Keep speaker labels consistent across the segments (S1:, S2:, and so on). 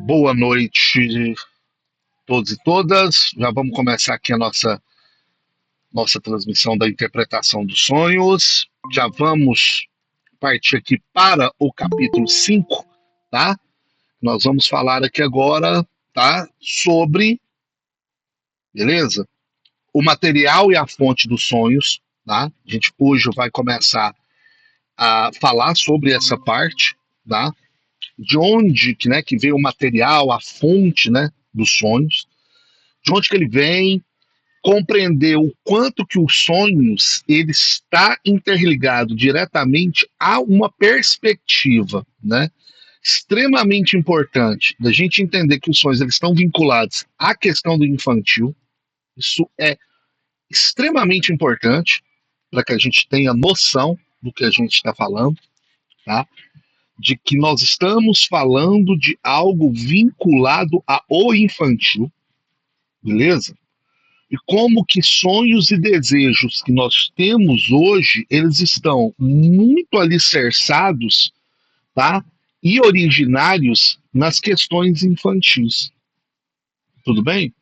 S1: Boa noite, todos e todas. Já vamos começar aqui a nossa transmissão da interpretação dos sonhos. Já vamos partir aqui para o capítulo 5, tá? Nós vamos falar aqui agora, tá? Sobre, beleza? O material e a fonte dos sonhos, tá? A gente hoje vai começar a falar sobre essa parte, tá? De onde que veio o material, a fonte, né, dos sonhos, de onde que ele vem, compreender o quanto que os sonhos ele está interligado diretamente a uma perspectiva, né? Extremamente importante da gente entender que os sonhos eles estão vinculados à questão do infantil. Isso é extremamente importante para que a gente tenha noção do que a gente está falando, tá? De que nós estamos falando de algo vinculado ao infantil, beleza? E como que sonhos e desejos que nós temos hoje, eles estão muito alicerçados, tá? E originários nas questões infantis. Tudo bem?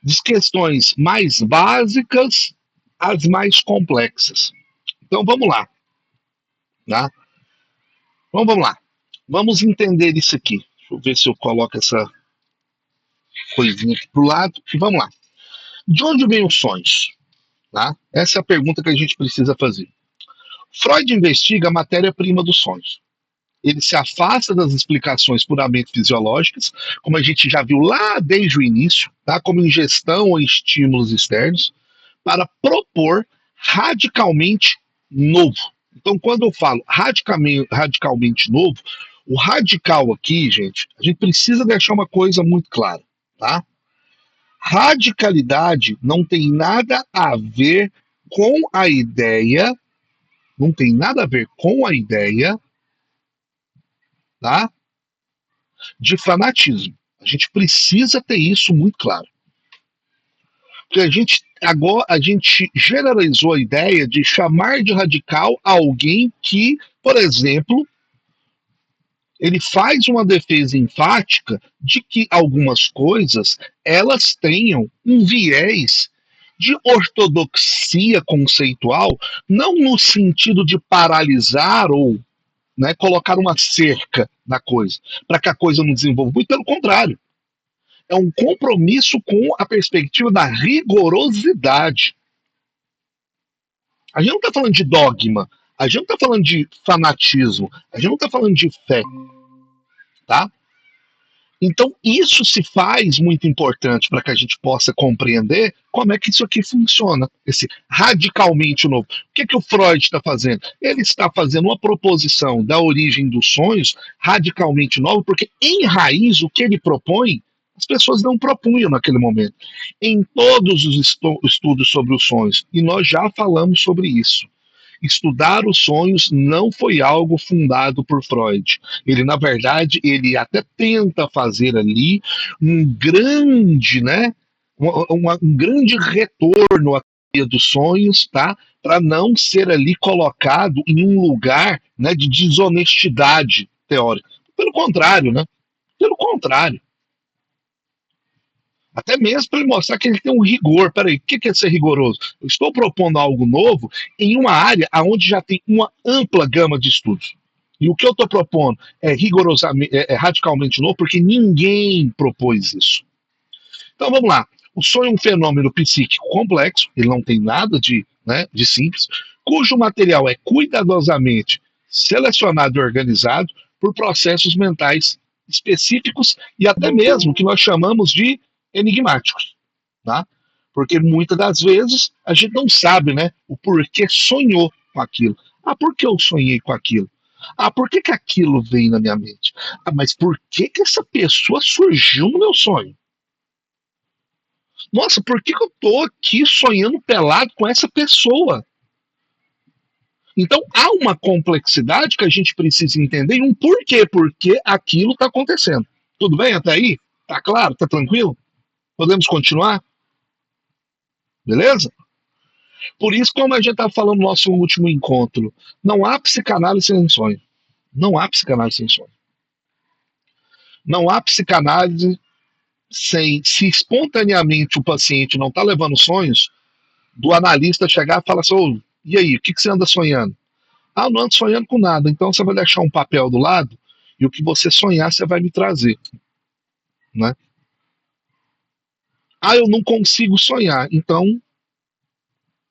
S1: Das questões mais básicas às mais complexas. Então vamos lá, tá? Então vamos lá. Vamos entender isso aqui. Deixa eu ver se eu coloco essa coisinha aqui pro lado. E vamos lá. De onde vêm os sonhos? Tá? Essa é a pergunta que a gente precisa fazer. Freud investiga a matéria-prima dos sonhos. Ele se afasta das explicações puramente fisiológicas, como a gente já viu lá desde o início, tá? Como ingestão ou estímulos externos, para propor radicalmente novo. Então, quando eu falo radicalmente novo, o radical aqui, gente, a gente precisa deixar uma coisa muito clara, tá? Radicalidade não tem nada a ver com a ideia, não tem nada a ver com a ideia, tá? De fanatismo. A gente precisa ter isso muito claro. Porque a gente generalizou a ideia de chamar de radical alguém que, por exemplo, ele faz uma defesa enfática de que algumas coisas elas tenham um viés de ortodoxia conceitual, não no sentido de paralisar ou, né, colocar uma cerca na coisa, para que a coisa não desenvolva. Muito pelo contrário. É um compromisso com a perspectiva da rigorosidade. A gente não está falando de dogma, a gente não está falando de fanatismo, a gente não está falando de fé, tá? Então, isso se faz muito importante para que a gente possa compreender como é que isso aqui funciona, esse radicalmente novo. O que, que o Freud está fazendo? Ele está fazendo uma proposição da origem dos sonhos radicalmente nova, porque em raiz o que ele propõe, as pessoas não propunham naquele momento. Em todos os estudos sobre os sonhos, e nós já falamos sobre isso. Estudar os sonhos não foi algo fundado por Freud. Ele, na verdade, ele até tenta fazer ali um grande, né, um grande retorno à teoria dos sonhos, tá? Para não ser ali colocado em um lugar, né, de desonestidade teórica. Pelo contrário, né? Pelo contrário. Até mesmo para ele mostrar que ele tem um rigor. Peraí, o que é ser rigoroso? Eu estou propondo algo novo em uma área onde já tem uma ampla gama de estudos. E o que eu estou propondo é rigorosamente, é radicalmente novo, porque ninguém propôs isso. Então vamos lá. O sonho é um fenômeno psíquico complexo, ele não tem nada de, né, de simples, cujo material é cuidadosamente selecionado e organizado por processos mentais específicos e até mesmo que nós chamamos de enigmáticos, tá? Porque muitas das vezes a gente não sabe, né, o porquê sonhou com aquilo. Ah, por que eu sonhei com aquilo? Ah, por que aquilo veio na minha mente? Ah, mas por que essa pessoa surgiu no meu sonho? Nossa, por que eu tô aqui sonhando pelado com essa pessoa? Então há uma complexidade que a gente precisa entender e um porquê, porque aquilo está acontecendo. Tudo bem até aí? Tá claro? Tá tranquilo? Podemos continuar? Beleza? Por isso, como a gente estava falando no nosso último encontro, não há psicanálise sem sonho. Não há psicanálise sem sonho. Não há psicanálise sem, se espontaneamente o paciente não está levando sonhos, do analista chegar e falar assim, oh, e aí, o que você anda sonhando? Ah, eu não ando sonhando com nada. Então você vai deixar um papel do lado e o que você sonhar você vai me trazer, né? Ah, eu não consigo sonhar. Então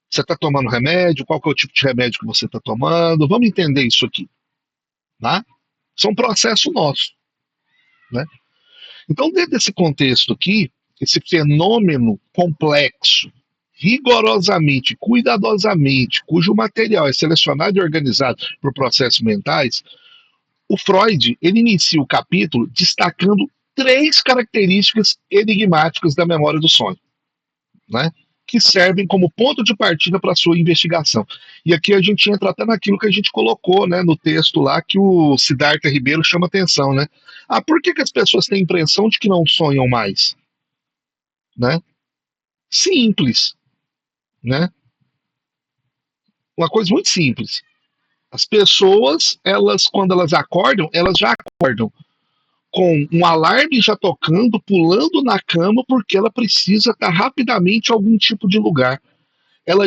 S1: você está tomando remédio? Qual que é o tipo de remédio que você está tomando? Vamos entender isso aqui, tá? Isso é um processo nosso, né? Então, dentro desse contexto aqui, esse fenômeno complexo, rigorosamente, cuidadosamente, cujo material é selecionado e organizado por processos mentais, o Freud ele inicia o capítulo destacando três características enigmáticas da memória do sonho, né? Que servem como ponto de partida para a sua investigação. E aqui a gente entra até naquilo que a gente colocou, né, no texto lá que o Siddhartha Ribeiro chama atenção, né? Ah, por que as pessoas têm a impressão de que não sonham mais, né? Simples, né? Uma coisa muito simples. As pessoas, elas quando elas acordam, elas já acordam com um alarme já tocando, pulando na cama porque ela precisa estar rapidamente em algum tipo de lugar. Ela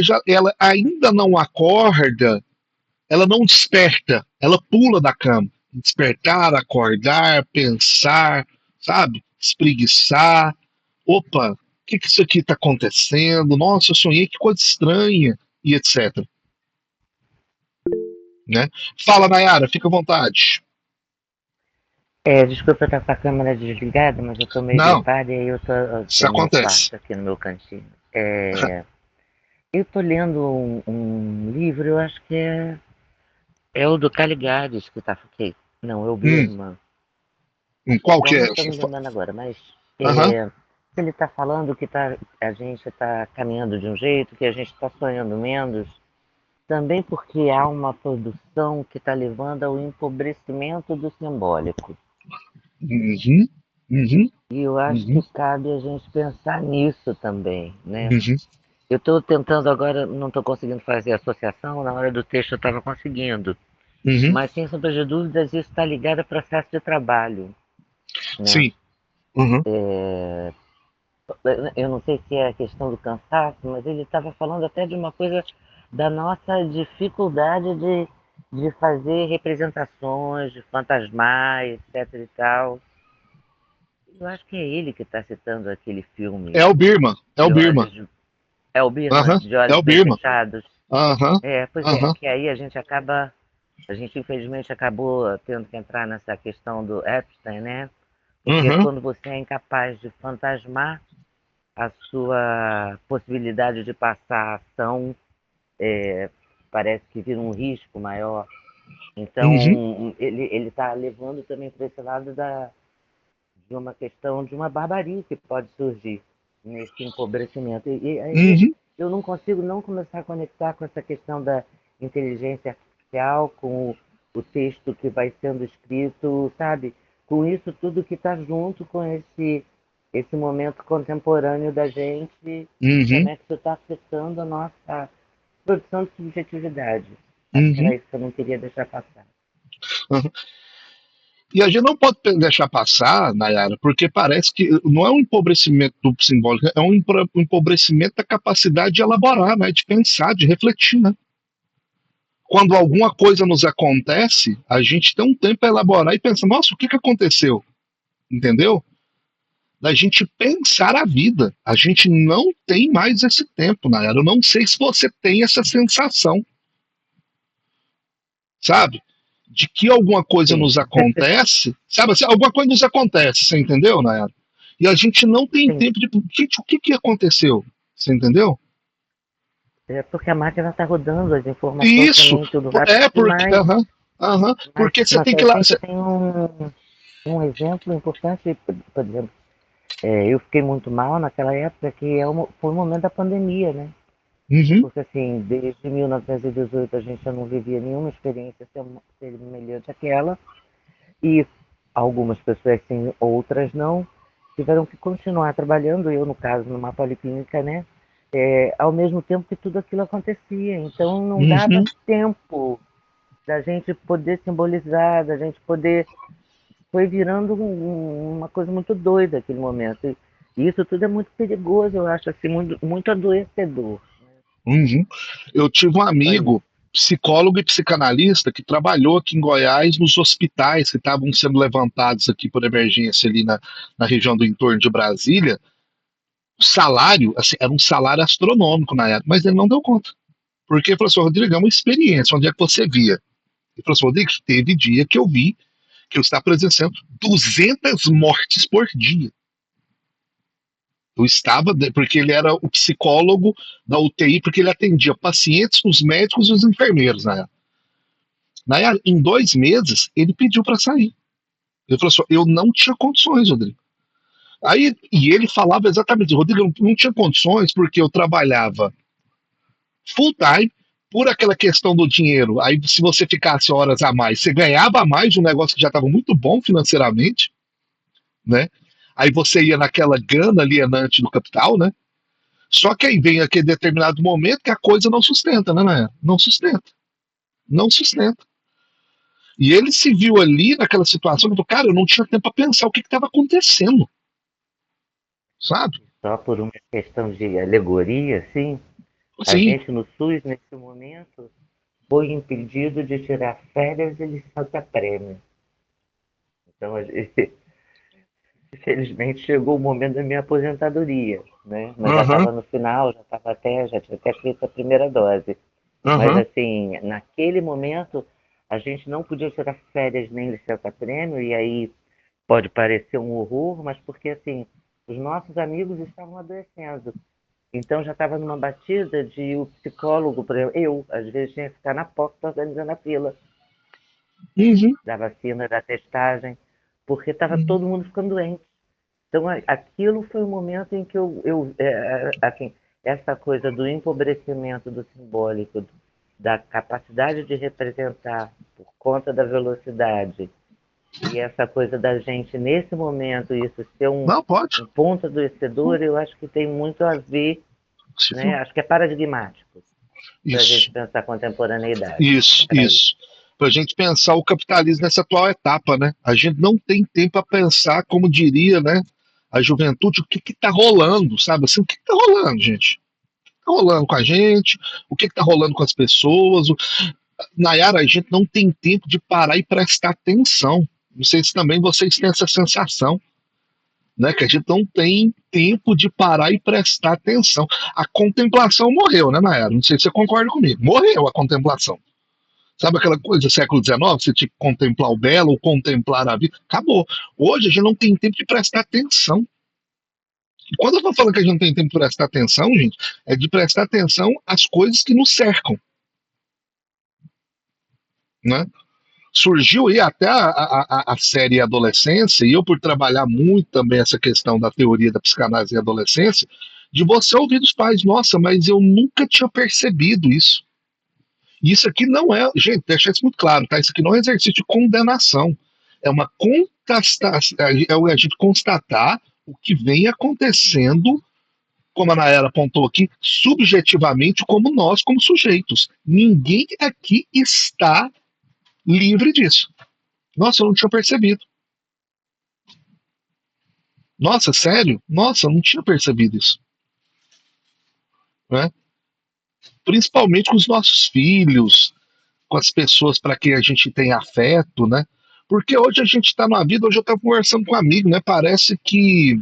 S1: ainda não acorda, ela não desperta, ela pula da cama. Despertar, acordar, pensar, sabe? Espreguiçar. Opa, o que isso aqui está acontecendo? Nossa, eu sonhei, que coisa estranha, e etc. Né? Fala, Nayara, fica à vontade.
S2: Desculpa eu estar com a câmera desligada, mas eu tô meio
S1: Não,
S2: gripada e aí eu tô
S1: isso
S2: aqui no meu
S1: acontece.
S2: quarto, aqui no meu cantinho. Eu tô lendo um livro, eu acho que é o do Caligares que tá. Não, é o
S1: Hum,
S2: Birman.
S1: qual
S2: Bom,
S1: que é?
S2: não estou me lembrando agora, mas
S1: Aham.
S2: ele está falando que a gente está caminhando de um jeito, que a gente está sonhando menos, também porque há uma produção que está levando ao empobrecimento do simbólico.
S1: Uhum, uhum,
S2: E eu acho
S1: uhum,
S2: que cabe a gente pensar nisso também, né?
S1: uhum,
S2: Eu estou tentando agora, não estou conseguindo fazer associação, na hora do texto eu estava conseguindo.
S1: uhum.
S2: Mas, sem sombra de dúvidas, isso está ligado ao processo de trabalho, né?
S1: Sim. Uhum,
S2: Eu não sei se é a questão do cansaço, mas ele estava falando até de uma coisa da nossa dificuldade de fazer representações, de fantasmar, etc e tal. Eu acho que é ele que está citando aquele
S1: é
S2: filme
S1: o Birman, é o
S2: de
S1: Birman.
S2: olhos, é o Birman,
S1: Aham,
S2: de
S1: é
S2: olhos
S1: o
S2: bem
S1: Birman.
S2: fechados.
S1: Aham,
S2: Pois é,
S1: aham,
S2: que aí a gente infelizmente acabou tendo que entrar nessa questão do Epstein, né? Porque
S1: uhum,
S2: quando você é incapaz de fantasmar a sua possibilidade de passar a ação, é, parece que vira um risco maior.
S1: uhum,
S2: Então, ele está levando também para esse lado de uma questão de uma barbarie que pode surgir nesse empobrecimento. E aí
S1: uhum,
S2: eu não consigo não começar a conectar com essa questão da inteligência artificial, com o texto que vai sendo escrito, sabe? Com isso tudo que está junto com esse momento contemporâneo da gente e como
S1: uhum,
S2: é que isso está afetando a nossa produção de subjetividade. Acho que
S1: uhum,
S2: era isso que eu não queria deixar passar.
S1: uhum. E a gente não pode deixar passar, Nayara, porque parece que não é um empobrecimento do simbólico, é um empobrecimento da capacidade de elaborar, né, de pensar, de refletir, né? Quando alguma coisa nos acontece, a gente tem um tempo para elaborar e pensar, nossa, o que aconteceu? Entendeu? Da gente pensar a vida. A gente não tem mais esse tempo, Nayara. Eu não sei se você tem essa sensação, sabe? De que alguma coisa
S2: Sim,
S1: nos acontece, sabe? Assim, alguma coisa nos acontece, você entendeu, Nayara? E a gente não tem
S2: sim.
S1: tempo de. Gente, o que aconteceu? Você entendeu?
S2: É porque a máquina está rodando as informações
S1: Isso.
S2: também, tudo rápido
S1: É porque.
S2: demais.
S1: Aham, aham,
S2: Mas,
S1: porque você
S2: mas
S1: tem que
S2: a
S1: ir lá.
S2: gente tem um exemplo importante, por exemplo, eu fiquei muito mal naquela época que foi o momento da pandemia, né?
S1: Uhum,
S2: Porque assim, desde 1918 a gente já não vivia nenhuma experiência semelhante àquela, e algumas pessoas sim, outras não, tiveram que continuar trabalhando, eu no caso numa policlínica, né? Ao mesmo tempo que tudo aquilo acontecia. Então não dava
S1: uhum,
S2: tempo da gente poder simbolizar, da gente poder foi virando uma coisa muito doida aquele momento. E isso tudo é muito perigoso, eu acho, assim, muito, muito adoecedor.
S1: Uhum. Eu tive um
S2: Só isso.
S1: amigo, psicólogo e psicanalista, que trabalhou aqui em Goiás nos hospitais que estavam sendo levantados aqui por emergência ali na região do entorno de Brasília. O salário, assim, era um salário astronômico na época, mas ele não deu conta. Porque ele falou assim, Rodrigo, é uma experiência, onde é que você via? Ele falou assim, Rodrigo, teve dia que eu vi que eu estava presenciando 200 mortes por dia. Eu estava, porque ele era o psicólogo da UTI, porque ele atendia pacientes, os médicos e os enfermeiros na época. Em 2 meses, ele pediu para sair. Ele falou assim: eu não tinha condições, Rodrigo. Aí, e ele falava exatamente, Rodrigo, eu não tinha condições porque eu trabalhava full time por aquela questão do dinheiro. Aí, se você ficasse horas a mais, você ganhava mais de um negócio que já estava muito bom financeiramente, né? Aí você ia naquela gana alienante do capital, né? Só que aí vem aquele determinado momento que a coisa não sustenta, né? Não sustenta. Não sustenta. E ele se viu ali naquela situação, falou, cara, eu não tinha tempo para pensar o que estava acontecendo, sabe?
S2: Só por uma questão de alegoria, sim, a
S1: Assim,
S2: gente no SUS, nesse momento, foi impedido de tirar férias e licença prêmio. Então, infelizmente, chegou o momento da minha aposentadoria, né? Mas já
S1: aham,
S2: estava no final, já tinha até feito a primeira dose. Mas,
S1: aham,
S2: assim, naquele momento, a gente não podia tirar férias nem licença prêmio, e aí pode parecer um horror, mas porque, assim, os nossos amigos estavam adoecendo. Então já estava numa batida de o psicólogo, por exemplo, eu, às vezes tinha que ficar na porta organizando a fila
S1: uhum,
S2: da vacina, da testagem, porque estava
S1: uhum.
S2: todo mundo ficando doente. Então aquilo foi o momento em que assim, essa coisa do empobrecimento do simbólico, da capacidade de representar por conta da velocidade, e essa coisa da gente, nesse momento, isso ser
S1: Não, pode.
S2: um ponto adoecedor, eu acho que tem muito a ver,
S1: Se
S2: né?
S1: for.
S2: Acho que é paradigmático para a gente
S1: Isso,
S2: pensar a contemporaneidade.
S1: isso,
S2: Para isso.
S1: isso. Para a gente pensar o capitalismo nessa atual etapa, né? A gente não tem tempo para pensar, como diria, né? A juventude, o que está rolando, sabe? Assim, o que está rolando, gente? Tá rolando com a gente, o que está rolando com as pessoas. Nayara, a gente não tem tempo de parar e prestar atenção. Não sei se também vocês têm essa sensação, né? Que a gente não tem tempo de parar e prestar atenção. A contemplação morreu, né, Nayara? Não sei se você concorda comigo. Morreu a contemplação. Sabe aquela coisa do século XIX, você tinha que contemplar o belo ou contemplar a vida? Acabou. Hoje a gente não tem tempo de prestar atenção. E quando eu estou falando que a gente não tem tempo de prestar atenção, gente, é de prestar atenção às coisas que nos cercam, né? Surgiu aí até a série Adolescência, e eu por trabalhar muito também essa questão da teoria da psicanálise e adolescência, de você ouvir dos pais, nossa, mas eu nunca tinha percebido isso. E isso aqui não é, gente, deixa isso muito claro, tá? Isso aqui não é um exercício de condenação, é uma contestação, é a gente constatar o que vem acontecendo, como a Nayara apontou aqui, subjetivamente, como nós, como sujeitos. Ninguém aqui está livre disso. Nossa, eu não tinha percebido. Nossa, sério? Nossa, eu não tinha percebido isso. Né? Principalmente com os nossos filhos, com as pessoas para quem a gente tem afeto, né? Porque hoje a gente está na vida, hoje eu estava conversando com um amigo, né? Parece que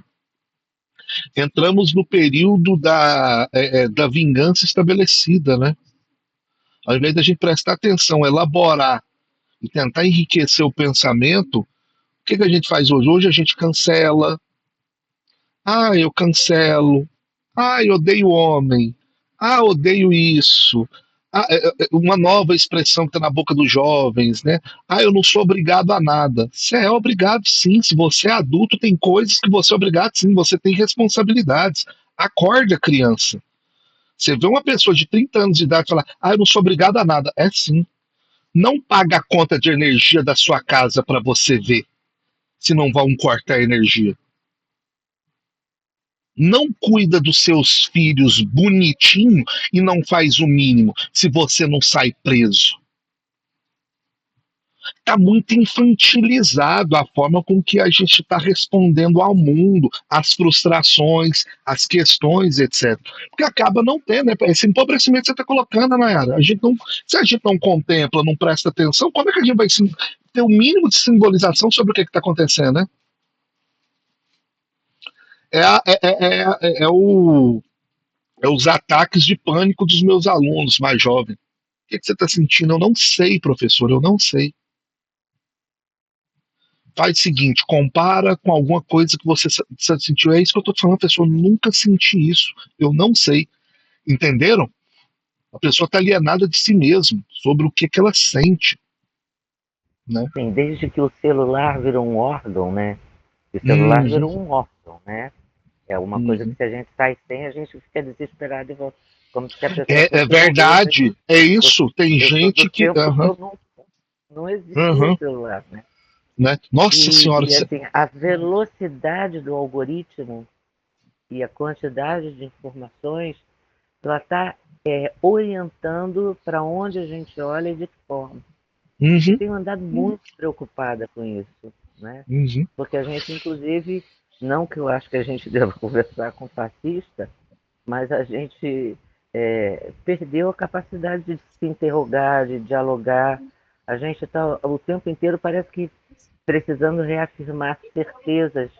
S1: entramos no período da vingança estabelecida, né? Ao invés da gente prestar atenção, elaborar e tentar enriquecer o pensamento, o que a gente faz hoje? Hoje a gente cancela, eu cancelo. Eu odeio homem. Odeio isso. Uma nova expressão que está na boca dos jovens, né? Eu não sou obrigado a nada. Você é obrigado sim. Se você é adulto, tem coisas que você é obrigado sim. Você tem responsabilidades. Acorde a criança. Você vê uma pessoa de 30 anos de idade falar, eu não sou obrigado a nada. É sim. Não paga a conta de energia da sua casa para você ver se não vão cortar a energia. Não cuida dos seus filhos bonitinho e não faz o mínimo se você não sai preso. Está muito infantilizado a forma com que a gente está respondendo ao mundo, às frustrações, às questões, etc. Porque acaba não tendo, né? Esse empobrecimento que você está colocando, Nayara. Se a gente não contempla, não presta atenção, como é que a gente vai ter o mínimo de simbolização sobre o que está acontecendo, né? É os ataques de pânico dos meus alunos mais jovens. O que você está sentindo? Eu não sei, professor, eu não sei. Faz o seguinte, compara com alguma coisa que você sentiu. É isso que eu estou te falando, pessoa. Eu nunca senti isso. Eu não sei. Entenderam? A pessoa está alienada de si mesma sobre o que, que ela sente. Né?
S2: Sim, desde que o celular virou um órgão, né? O celular
S1: Uhum,
S2: virou um órgão, né? É uma coisa que
S1: uhum.
S2: se a gente sai sem, a gente fica desesperado e volta. Como se a pessoa
S1: É
S2: fosse morrer.
S1: verdade. É isso. Tem
S2: Eu sou do
S1: gente que.
S2: tempo que
S1: Uhum,
S2: eu não existia
S1: uhum,
S2: celular, né?
S1: né? Nossa Senhora.
S2: Assim, a velocidade do algoritmo e a quantidade de informações, ela está orientando para onde a gente olha e de que forma. Eu
S1: Uhum,
S2: tenho andado muito preocupada com isso, né?
S1: uhum,
S2: Porque a gente, inclusive, não que eu acho que a gente deva conversar com fascista, mas a gente perdeu a capacidade de se interrogar, de dialogar. A gente está o tempo inteiro, parece que precisando reafirmar certezas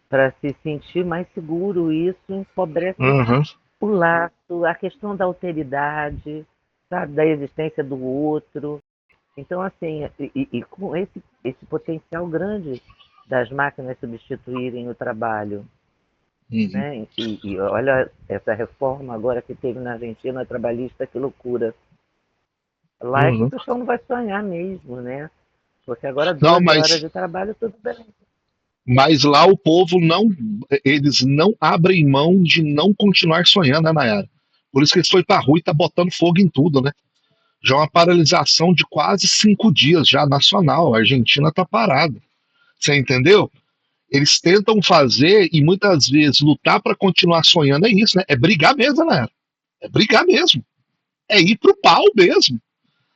S2: para se sentir mais seguro. E isso empobrece
S1: uhum.
S2: o laço, a questão da alteridade, sabe, da existência do outro. Então, assim, e com esse potencial grande das máquinas substituírem o trabalho,
S1: Uhum,
S2: né? E olha essa reforma agora que teve na Argentina trabalhista, que loucura. Lá é que o
S1: uhum.
S2: pessoal não vai sonhar mesmo, né? Porque agora
S1: Não,
S2: 12 horas
S1: mas
S2: de trabalho, tudo bem.
S1: Mas lá o povo não, eles não abrem mão de não continuar sonhando, né, Nayara? Por isso que eles foi pra rua e tá botando fogo em tudo, né? Já é uma paralisação de quase 5 dias já nacional. A Argentina tá parada. Você entendeu? Eles tentam fazer e muitas vezes lutar para continuar sonhando é isso, né? É brigar mesmo, né? É brigar mesmo. É ir pro pau mesmo.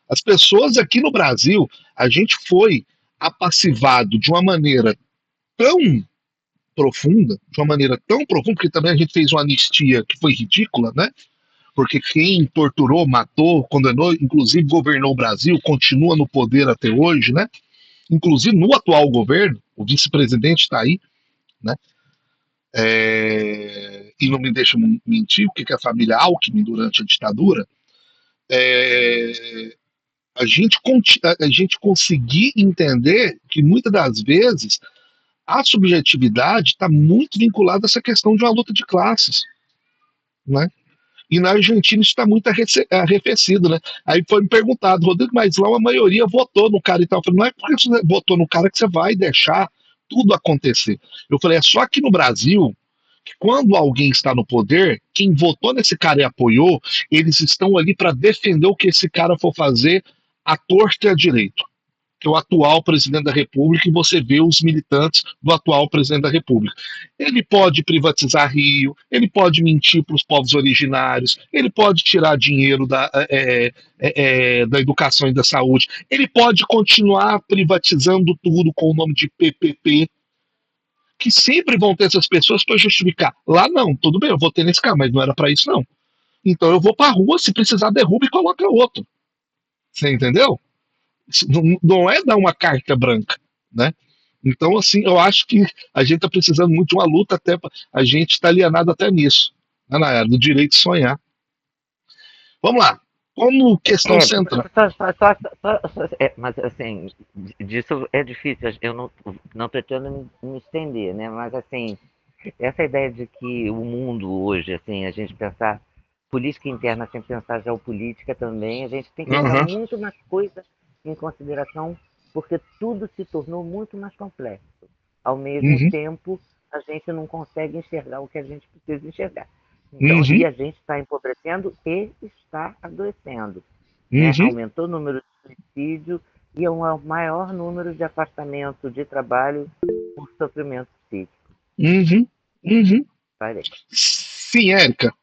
S1: As pessoas aqui no Brasil, a gente foi apassivado de uma maneira tão profunda, de uma maneira tão profunda, porque também a gente fez uma anistia que foi ridícula, né? Porque quem torturou, matou, condenou, inclusive governou o Brasil, continua no poder até hoje, né? Inclusive no atual governo, o vice-presidente está aí, né? E não me deixa mentir, o que a família Alckmin durante a ditadura, é, a gente conseguir entender que muitas das vezes a subjetividade está muito vinculada a essa questão de uma luta de classes, né? E na Argentina isso está muito arrefecido, né? Aí foi me perguntado, Rodrigo, mas lá a maioria votou no cara e tal. Eu falei, não é porque você votou no cara que você vai deixar tudo acontecer. Eu falei, é só aqui no Brasil que quando alguém está no poder, quem votou nesse cara e apoiou, eles estão ali para defender o que esse cara for fazer à torta e à direito, que é o atual presidente da República, e você vê os militantes do atual presidente da República. Ele pode privatizar Rio, ele pode mentir para os povos originários, ele pode tirar dinheiro da educação e da saúde, ele pode continuar privatizando tudo com o nome de PPP, que sempre vão ter essas pessoas para justificar. Lá não, tudo bem, eu votei nesse cara, mas não era para isso não. Então eu vou para a rua, se precisar derruba e coloca outro. Você entendeu? Não é dar uma carta branca, né? Então, assim, eu acho que a gente está precisando muito de uma luta até a gente está alienado até nisso, né, na era do direito de sonhar. Vamos lá. Como questão
S2: É,
S1: central.
S2: mas assim, disso é difícil, eu não pretendo me estender, né? Mas assim, essa ideia de que o mundo hoje, assim, a gente pensar política interna sem pensar geopolítica também, a gente tem que levar
S1: Uhum,
S2: muito mais coisa em consideração, porque tudo se tornou muito mais complexo. Ao mesmo
S1: uhum,
S2: tempo, a gente não consegue enxergar o que a gente precisa enxergar. Então, e
S1: uhum,
S2: a gente está empobrecendo e está adoecendo, né?
S1: uhum,
S2: Aumentou o número de suicídio e é um maior número de afastamento de trabalho por sofrimento psíquico.
S1: uhum, uhum.
S2: Parei.
S1: Sim, Érica.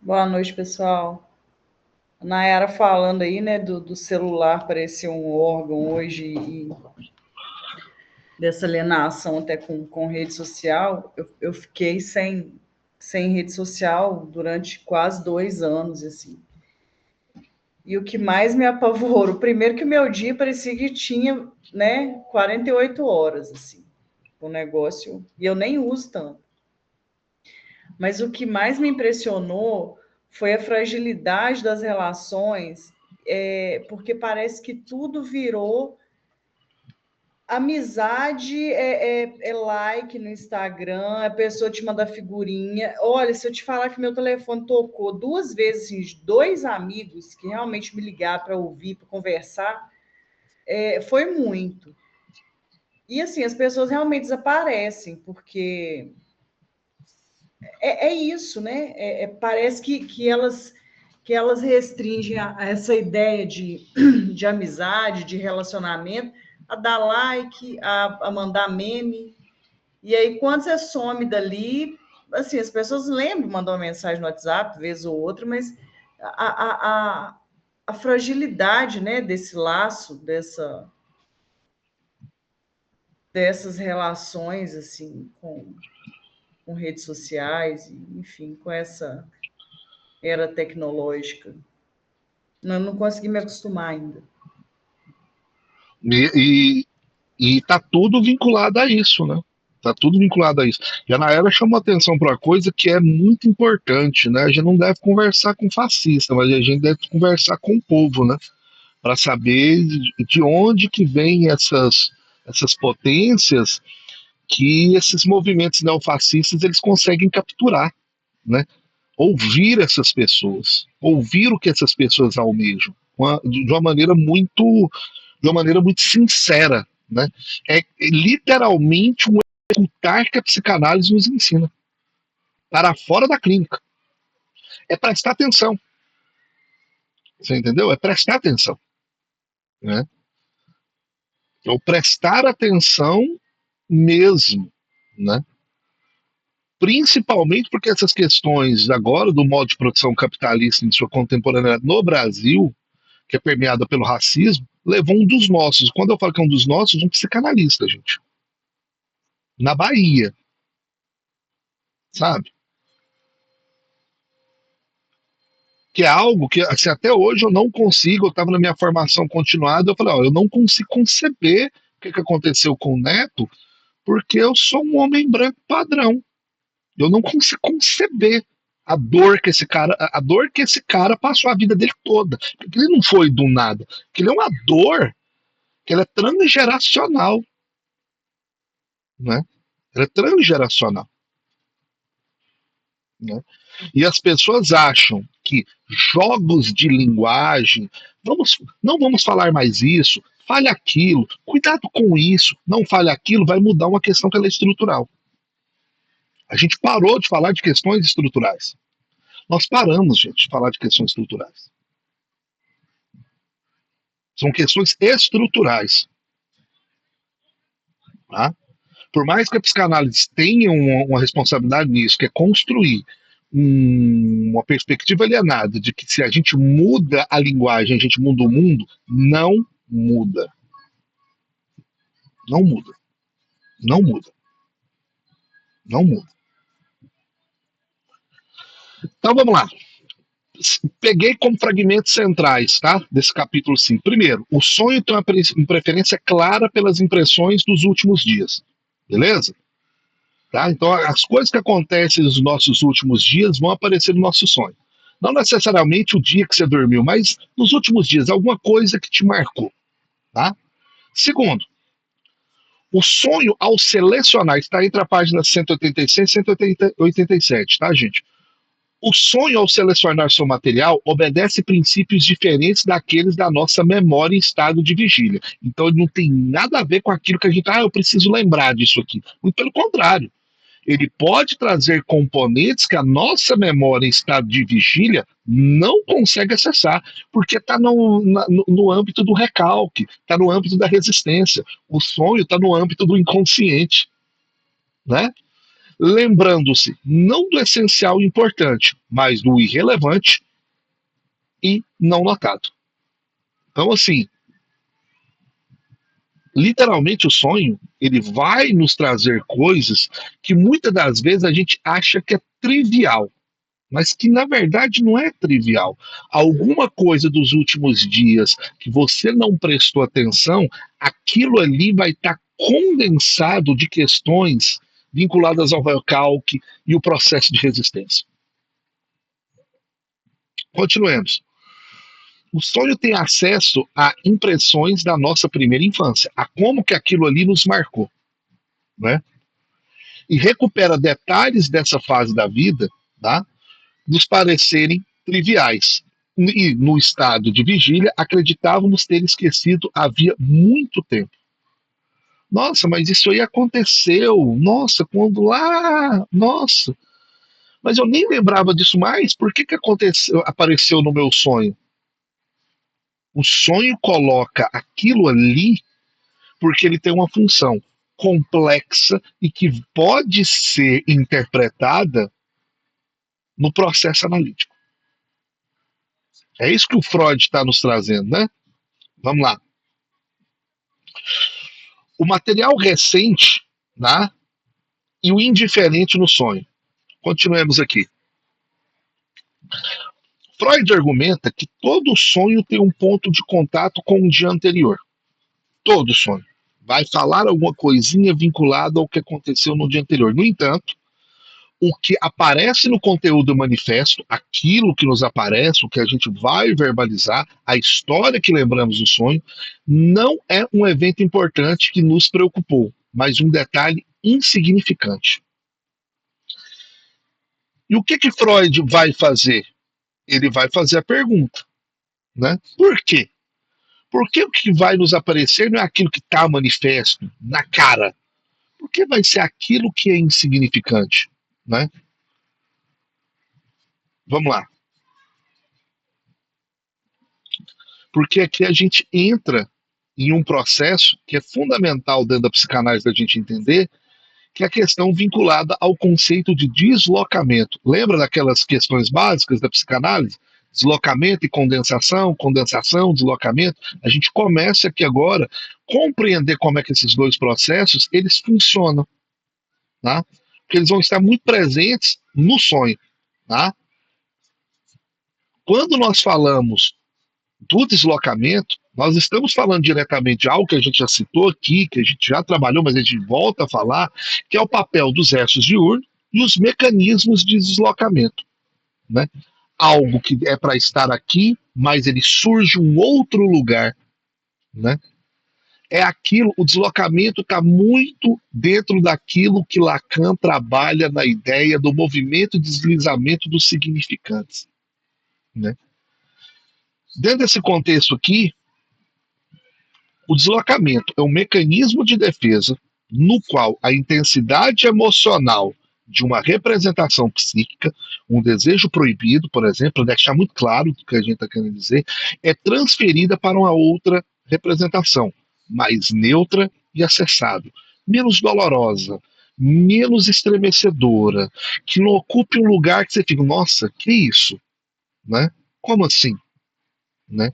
S3: Boa noite, pessoal. Nayara falando aí, né, do celular parecer um órgão hoje e dessa alienação até com rede social, eu fiquei sem rede social durante quase 2 anos, assim. E o que mais me apavorou, primeiro que o meu dia parecia que tinha, né, 48 horas, assim, o negócio, e eu nem uso tanto. Mas o que mais me impressionou foi a fragilidade das relações, porque parece que tudo virou amizade, é like no Instagram, a pessoa te manda figurinha. Olha, se eu te falar que meu telefone tocou 2 vezes, assim, de 2 amigos que realmente me ligaram para ouvir, para conversar, foi muito. E assim, as pessoas realmente desaparecem, porque é isso, né? Parece que elas restringem a essa ideia de amizade, de relacionamento, a dar like, a mandar meme. E aí, quando você some dali, assim, as pessoas lembram, mandam uma mensagem no WhatsApp, vez ou outra, mas a, a, a, a fragilidade, né, desse laço, dessas relações, assim, com redes sociais, enfim, com essa era tecnológica. Não consegui me acostumar ainda.
S1: E tá tudo vinculado a isso, né? Tá tudo vinculado a isso. E a Nayara chamou atenção para uma coisa que é muito importante, né? A gente não deve conversar com fascista, mas a gente deve conversar com o povo, né? Para saber de onde que vêm essas potências que esses movimentos neofascistas eles conseguem capturar, né? Ouvir essas pessoas, ouvir o que essas pessoas almejam, de uma maneira muito sincera, né? É literalmente um executar que a psicanálise nos ensina, para fora da clínica. É prestar atenção, você entendeu? É prestar atenção, né? É o prestar atenção mesmo, né? Principalmente porque essas questões agora do modo de produção capitalista em sua contemporaneidade no Brasil, que é permeada pelo racismo, levou um dos nossos. Quando eu falo que é um dos nossos, um psicanalista, gente. Na Bahia, sabe? Que é algo que assim, até hoje eu não consigo, eu estava na minha formação continuada, eu falei, ó, eu não consigo conceber o que aconteceu com o Neto, porque eu sou um homem branco padrão. Eu não consigo conceber a dor que esse cara passou a vida dele toda. Porque ele não foi do nada. Porque ele é uma dor que ela é transgeracional, né? Ela é transgeracional, né? E as pessoas acham que jogos de linguagem, não vamos falar mais isso, fale aquilo, cuidado com isso, não fale aquilo, vai mudar uma questão que ela é estrutural. A gente parou de falar de questões estruturais. Nós paramos, gente, de falar de questões estruturais. São questões estruturais. Tá? Por mais que a psicanálise tenha uma responsabilidade nisso, que é construir uma perspectiva alienada de que se a gente muda a linguagem, a gente muda o mundo, não muda. Não muda. Não muda. Não muda. Então vamos lá. Peguei como fragmentos centrais, tá? Desse capítulo 5. Primeiro, o sonho tem uma preferência clara pelas impressões dos últimos dias. Beleza? Tá? Então, as coisas que acontecem nos nossos últimos dias vão aparecer no nosso sonho. Não necessariamente o dia que você dormiu, mas nos últimos dias, alguma coisa que te marcou. Tá? Segundo, o sonho, ao selecionar, está entre a página 186 e 187, tá, gente? O sonho, ao selecionar seu material, obedece princípios diferentes daqueles da nossa memória em estado de vigília. Então, ele não tem nada a ver com aquilo que a gente. Eu preciso lembrar disso aqui. Muito pelo contrário. Ele pode trazer componentes que a nossa memória em estado de vigília não consegue acessar, porque está no âmbito do recalque, está no âmbito da resistência. O sonho está no âmbito do inconsciente. Né? Lembrando-se não do essencial e importante, mas do irrelevante, e não notado. Então, assim, literalmente o sonho, ele vai nos trazer coisas que muitas das vezes a gente acha que é trivial, mas que na verdade não é trivial. Alguma coisa dos últimos dias que você não prestou atenção, aquilo ali vai estar condensado de questões vinculadas ao recalque e o processo de resistência. Continuemos. O sonho tem acesso a impressões da nossa primeira infância, a como que aquilo ali nos marcou, né? E recupera detalhes dessa fase da vida, tá? Nos parecerem triviais. E no estado de vigília, acreditávamos ter esquecido havia muito tempo. Nossa, mas isso aí aconteceu. Nossa, quando lá. Nossa, mas eu nem lembrava disso mais. Por que aconteceu, apareceu no meu sonho? O sonho coloca aquilo ali porque ele tem uma função complexa e que pode ser interpretada no processo analítico. É isso que o Freud está nos trazendo, né? Vamos lá. O material recente, né? E o indiferente no sonho. Continuemos aqui. Freud argumenta que todo sonho tem um ponto de contato com o dia anterior. Todo sonho. Vai falar alguma coisinha vinculada ao que aconteceu no dia anterior. No entanto, o que aparece no conteúdo do manifesto, aquilo que nos aparece, o que a gente vai verbalizar, a história que lembramos do sonho, não é um evento importante que nos preocupou, mas um detalhe insignificante. E o que Freud vai fazer? Ele vai fazer a pergunta, né? Por quê? Porque o que vai nos aparecer não é aquilo que está manifesto, na cara. Porque vai ser aquilo que é insignificante, né? Vamos lá. Porque aqui a gente entra em um processo que é fundamental dentro da psicanálise da gente entender, que é a questão vinculada ao conceito de deslocamento. Lembra daquelas questões básicas da psicanálise? Deslocamento e condensação, condensação, deslocamento. A gente começa aqui agora a compreender como é que esses dois processos eles funcionam, tá? Porque eles vão estar muito presentes no sonho, tá? Quando nós falamos do deslocamento, nós estamos falando diretamente de algo que a gente já citou aqui, que a gente já trabalhou, mas a gente volta a falar, que é o papel dos restos diurnos e os mecanismos de deslocamento, né? Algo que é para estar aqui, mas ele surge em um outro lugar, né? É aquilo, o deslocamento está muito dentro daquilo que Lacan trabalha na ideia do movimento e deslizamento dos significantes, né? Dentro desse contexto aqui, o deslocamento é um mecanismo de defesa no qual a intensidade emocional de uma representação psíquica, um desejo proibido, por exemplo, para deixar muito claro o que a gente está querendo dizer, é transferida para uma outra representação, mais neutra e acessável, menos dolorosa, menos estremecedora, que não ocupe um lugar que você fica, nossa, que isso? Né? Como assim? Né?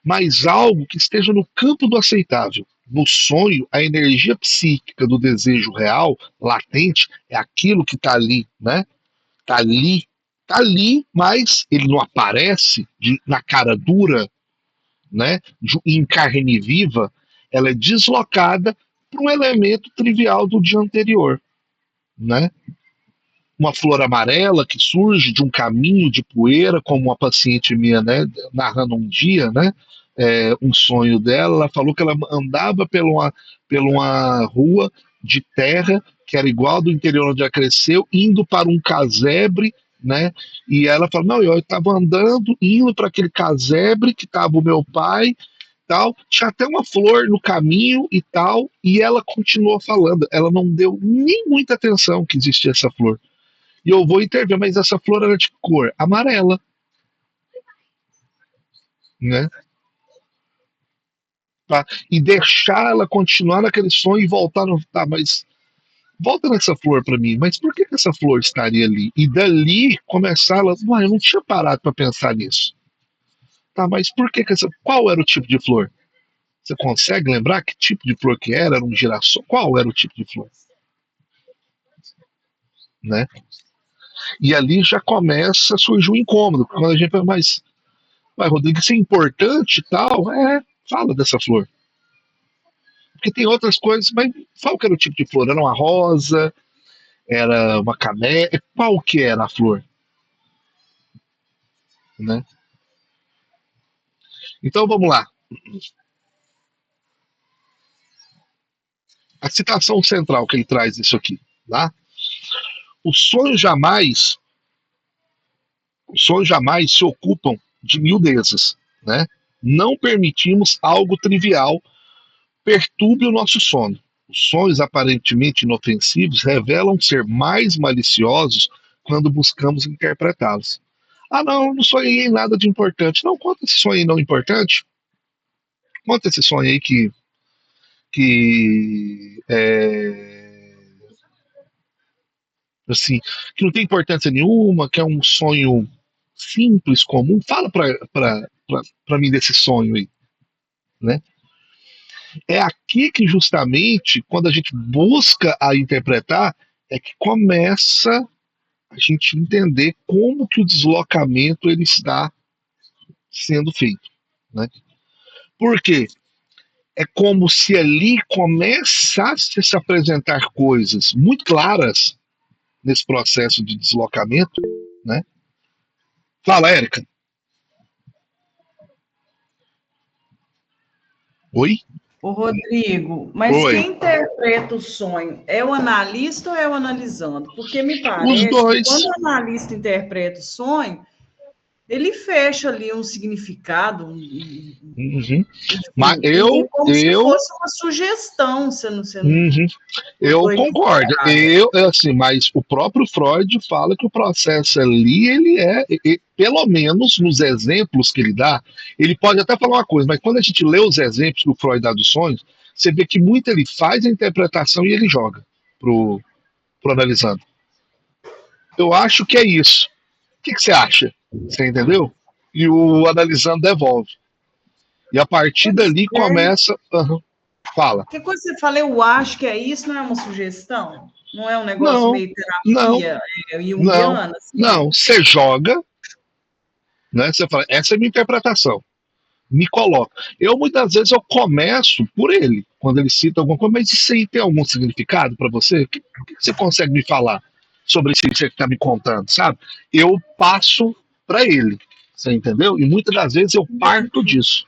S1: Mas algo que esteja no campo do aceitável. No sonho, a energia psíquica do desejo real, latente, é aquilo que está ali, né? Tá ali, mas ele não aparece na cara dura, né? Em carne viva, ela é deslocada para um elemento trivial do dia anterior, né? Uma flor amarela que surge de um caminho de poeira, como uma paciente minha, né, narrando um dia, né, um sonho dela, ela falou que ela andava pela uma rua de terra, que era igual ao do interior onde ela cresceu, indo para um casebre, né, e ela falou, não, eu estava andando, indo para aquele casebre que estava o meu pai, tal, tinha até uma flor no caminho e tal, e ela continuou falando, ela não deu nem muita atenção que existia essa flor. E eu vou intervir, mas essa flor era de cor amarela, né? Tá? E deixar ela continuar naquele sonho e voltar no. Tá, mas volta nessa flor para mim, mas por que essa flor estaria ali? E dali começar ela. Uai, eu não tinha parado para pensar nisso. Tá, mas por que qual era o tipo de flor? Você consegue lembrar que tipo de flor que era? Era um girassol? Qual era o tipo de flor? Né? E ali já começa a surgir um incômodo. Quando a gente fala, mas Rodrigo, isso é importante e tal. Fala dessa flor. Porque tem outras coisas, mas qual que era o tipo de flor? Era uma rosa? Era uma camélia? Qual que era a flor? Né? Então vamos lá. A citação central que ele traz isso aqui. Tá? Os sonhos jamais, os sonhos jamais se ocupam de miudezas. Né? Não permitimos algo trivial perturbe o nosso sono. Os sonhos aparentemente inofensivos revelam ser mais maliciosos quando buscamos interpretá-los. Ah, não sonhei em nada de importante. Não, conta esse sonho aí não importante. Conta esse sonho aí que assim, que não tem importância nenhuma, que é um sonho simples, comum. Fala para mim desse sonho aí, né? É aqui que justamente, quando a gente busca a interpretar, é que começa a gente entender como que o deslocamento ele está sendo feito, né? Por quê? É como se ali começasse a se apresentar coisas muito claras nesse processo de deslocamento, né? Fala, Érica. Oi?
S3: Ô, Rodrigo, mas
S1: Oi.
S3: quem interpreta o sonho é o analista ou é o analisando? Porque me
S1: Os
S3: parece que quando
S1: dois.
S3: o analista interpreta o sonho, ele fecha ali um significado,
S1: Uhum. Mas
S3: enfim, e como se fosse uma sugestão, você não
S1: uhum. Eu
S3: estou
S1: concordo.
S3: equivocada.
S1: Assim, mas o próprio Freud fala que o processo ali, pelo menos nos exemplos que ele dá, ele pode até falar uma coisa, mas quando a gente lê os exemplos que o Freud dá dos sonhos, você vê que muito ele faz a interpretação e ele joga pro, pro analisando. Eu acho que é isso. O que você acha? Você entendeu? E o analisando devolve. E a partir
S3: Pois
S1: dali
S3: é.
S1: começa. Fala.
S3: Que quando você fala, eu acho que é isso, não é uma sugestão? Não é um negócio
S1: Não,
S3: meio
S1: não,
S3: terapia
S1: não,
S3: junguiana, assim?
S1: não. Você joga, né? Você fala, essa é a minha interpretação. Me coloca. Eu muitas vezes eu começo por ele, quando ele cita alguma coisa, mas isso aí tem algum significado para você? O que você consegue me falar sobre isso que você está me contando, sabe? Eu passo para ele, você entendeu? E muitas das vezes eu parto
S3: Entendi.
S1: disso.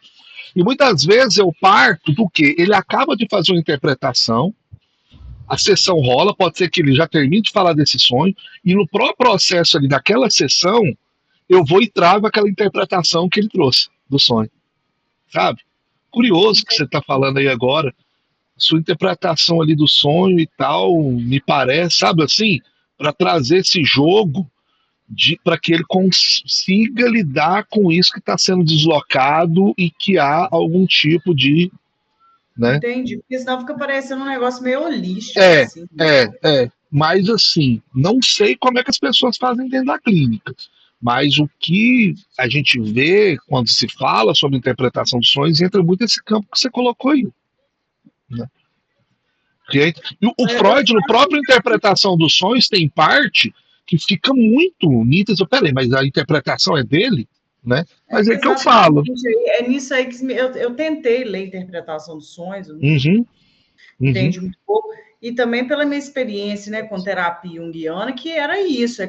S1: E muitas vezes eu parto do que ele acaba de fazer uma interpretação, a sessão rola, pode ser que ele já termine de falar desse sonho, e no próprio processo ali daquela sessão, eu vou e trago aquela interpretação que ele trouxe do sonho, sabe? Curioso que você está falando aí agora, sua interpretação ali do sonho e tal, me parece, sabe assim, para trazer esse jogo para que ele consiga lidar com isso que está sendo deslocado e que há algum tipo de, né?
S3: Entendi. Porque senão fica parecendo um negócio meio holístico,
S1: É,
S3: assim.
S1: Mas assim, não sei como é que as pessoas fazem dentro da clínica. Mas o que a gente vê quando se fala sobre interpretação dos sonhos entra muito nesse campo que você colocou aí. Né? E o
S3: Eu
S1: Freud, no
S3: faço
S1: próprio interpretação dos sonhos, tem parte que fica muito nítida. Peraí, mas a interpretação é dele? Né? Mas é que eu falo.
S3: exatamente. É nisso aí que eu tentei ler interpretação dos sonhos, eu não
S1: Uhum, uhum,
S3: entendi muito pouco. E também pela minha experiência, né, com terapia junguiana, que era isso,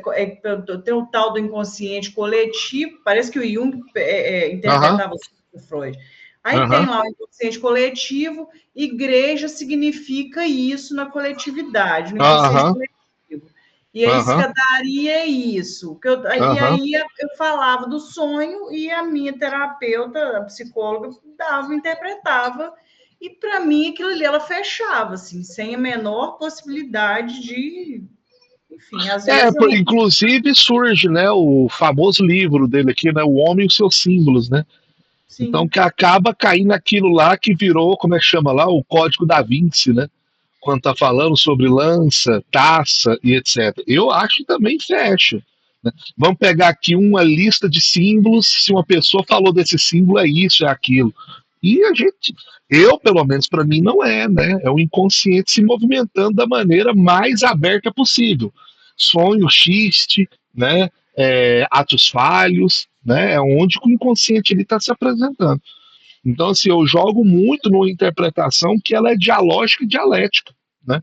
S3: tem o tal do inconsciente coletivo, parece que o Jung
S1: aham,
S3: interpretava o Freud. Aí tem
S1: aham,
S3: lá o inconsciente coletivo, igreja significa isso na coletividade, no inconsciente
S1: aham,
S3: coletivo. E a
S1: aham,
S3: escadaria é isso. E
S1: aham.
S3: aí eu falava do sonho e a minha terapeuta, a psicóloga, interpretava e para mim aquilo ali ela fechava, assim, sem a menor possibilidade de. Enfim, às vezes eu não.
S1: Inclusive surge, né, o famoso livro dele aqui, né, O Homem e os Seus Símbolos, né? Então
S3: Sim,
S1: que acaba caindo naquilo lá que virou, como é que chama lá, o Código da Vinci, né? Quando tá falando sobre lança, taça e etc. Eu acho que também fecha. Vamos pegar aqui uma lista de símbolos, se uma pessoa falou desse símbolo, é isso, é aquilo. E a gente, eu, pelo menos para mim, não é, né? É o inconsciente se movimentando da maneira mais aberta possível. Sonho, xiste, né? Atos falhos, né? É onde o inconsciente está se apresentando. Então, assim, eu jogo muito numa interpretação que ela é dialógica e dialética, né?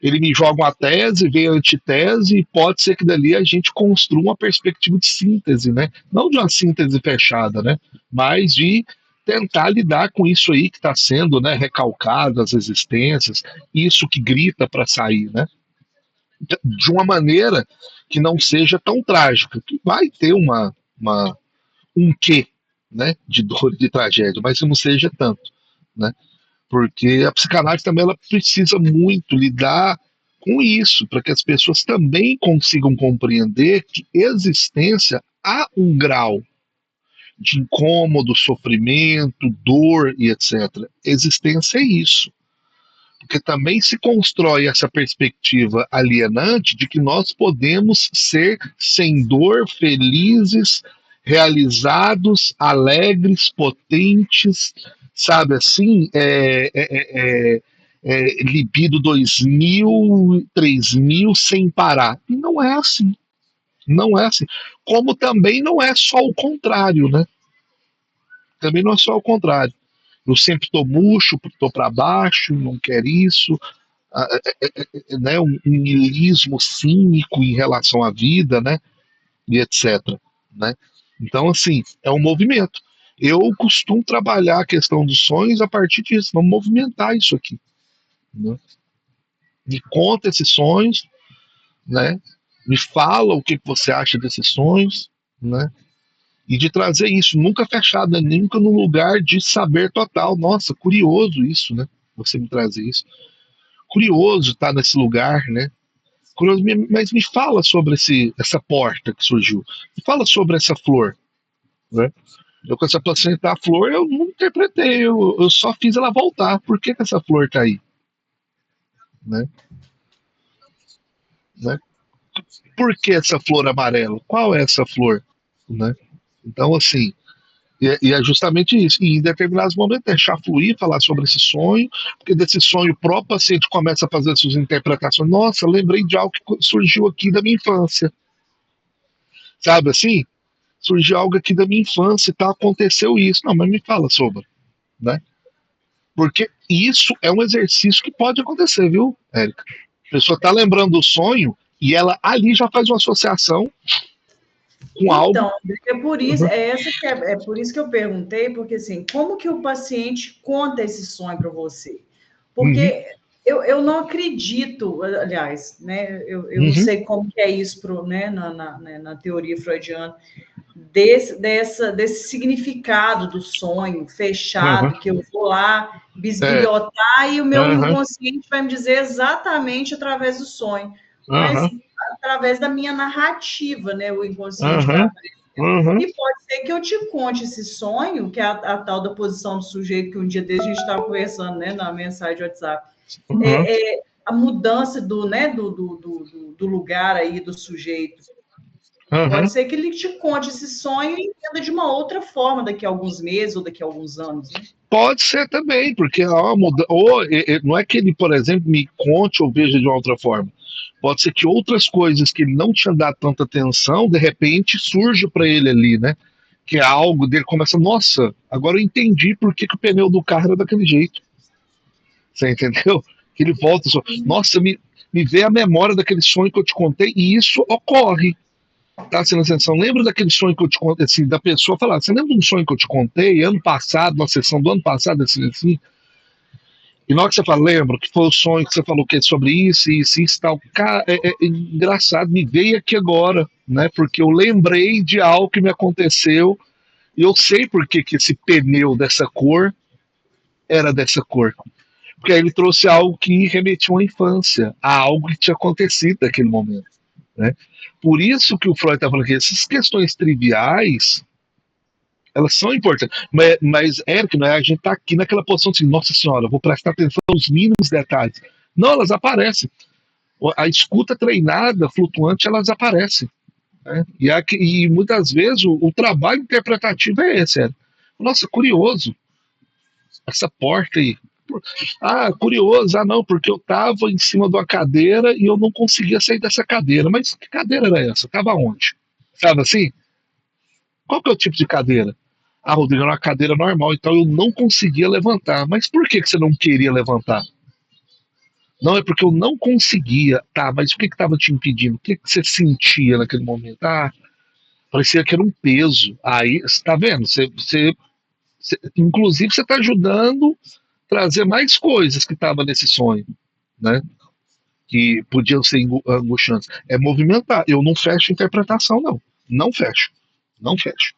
S1: Ele me joga uma tese, vem a antitese, e pode ser que dali a gente construa uma perspectiva de síntese, né? Não de uma síntese fechada, né? Mas de tentar lidar com isso aí que está sendo, né, recalcado, as existências, isso que grita para sair, né? De uma maneira que não seja tão trágica, que vai ter um quê, né, de dor e de tragédia, mas que não seja tanto, né? Porque a psicanálise também ela precisa muito lidar com isso, para que as pessoas também consigam compreender que existência há um grau de incômodo, sofrimento, dor e etc. Existência é isso. Porque também se constrói essa perspectiva alienante de que nós podemos ser sem dor, felizes, realizados, alegres, potentes, sabe assim, libido 2000, 3000 sem parar. E não é assim. Não é assim. Como também não é só o contrário, né? Também não é só o contrário. Eu sempre estou murcho, estou para baixo, não quero isso, né, um niilismo cínico em relação à vida, né, e etc. Né? Então, assim, é um movimento. Eu costumo trabalhar a questão dos sonhos a partir disso, vamos movimentar isso aqui. Né? Me conta esses sonhos, né? Me fala o que você acha desses sonhos, né? E de trazer isso, nunca fechado, né? Nunca no lugar de saber total. Nossa, curioso isso, né? Você me trazer isso. Curioso estar nesse lugar, né? Curioso, mas me fala sobre essa porta que surgiu. Me fala sobre essa flor, né? Eu com essa placenta, a flor, eu não interpretei, eu só fiz ela voltar. Por que essa flor está aí? Né? Né? Por que essa flor amarela? Qual é essa flor? Né? Então, assim, e é justamente isso. E em determinados momentos, deixar fluir, falar sobre esse sonho, porque desse sonho o próprio paciente começa a fazer suas interpretações. Nossa, lembrei de algo que surgiu aqui da minha infância. Sabe assim? Surgiu algo aqui da minha infância e tal, aconteceu isso. Não, mas me fala sobre, né? Porque isso é um exercício que pode acontecer, viu, Érica? A pessoa está lembrando do sonho e ela ali já faz uma associação com algo.
S3: Então, é por isso, é por isso que eu perguntei, porque assim, como que o paciente conta esse sonho para você? Porque eu não acredito, aliás, né, eu não sei como que é isso né, na teoria freudiana, desse significado do sonho fechado, que eu vou lá bisbilhotar e o meu inconsciente vai me dizer exatamente através do sonho. Mas através da minha narrativa, né? O inconsciente vai aparecer. E pode ser que eu te conte esse sonho, que é a tal da posição do sujeito, que um dia desde a gente estava conversando, né, na mensagem de WhatsApp. A mudança do lugar aí do sujeito. Pode ser que ele te conte esse sonho e entenda de uma outra forma daqui a alguns meses ou daqui a alguns anos. Né?
S1: Pode ser também, porque não é que ele, por exemplo, me conte ou veja de uma outra forma. Pode ser que outras coisas que ele não tinha dado tanta atenção, de repente surge para ele ali, né? Que é algo dele começa, nossa, agora eu entendi por que o pneu do carro era daquele jeito. Você entendeu? Que ele volta, nossa, me veio a memória daquele sonho que eu te contei, e isso ocorre. Tá, assim, lembra daquele sonho que eu te contei, assim, da pessoa falar, você lembra de um sonho que eu te contei ano passado, na sessão do ano passado, assim? E na hora que você fala, lembra que foi o sonho que você falou que é sobre isso, isso e tal. Cara, é engraçado, me veio aqui agora, né? Porque eu lembrei de algo que me aconteceu e eu sei por que esse pneu dessa cor era dessa cor. Porque aí ele trouxe algo que remetia à infância, a algo que tinha acontecido naquele momento, né? Por isso que o Freud está falando que essas questões triviais, elas são importantes. Mas Eric, né, a gente está aqui naquela posição de, nossa senhora, vou prestar atenção nos mínimos detalhes. Não, elas aparecem. A escuta treinada, flutuante, elas aparecem. né? E muitas vezes o trabalho interpretativo é esse. Nossa, curioso, essa porta aí. Ah, curioso, não, porque eu estava em cima de uma cadeira e eu não conseguia sair dessa cadeira. Mas que cadeira era essa? Estava onde? Sabe assim? Qual que é o tipo de cadeira? Ah, Rodrigo, era uma cadeira normal, então eu não conseguia levantar. Mas por que você não queria levantar? Não, é porque eu não conseguia. Tá, mas o que estava te impedindo? O que você sentia naquele momento? Ah, parecia que era um peso. Aí, você tá vendo? Inclusive, você está ajudando a trazer mais coisas que estavam nesse sonho, né? Que podiam ser angustiantes. É movimentar. Eu não fecho interpretação, não. Não fecho. Não fecho.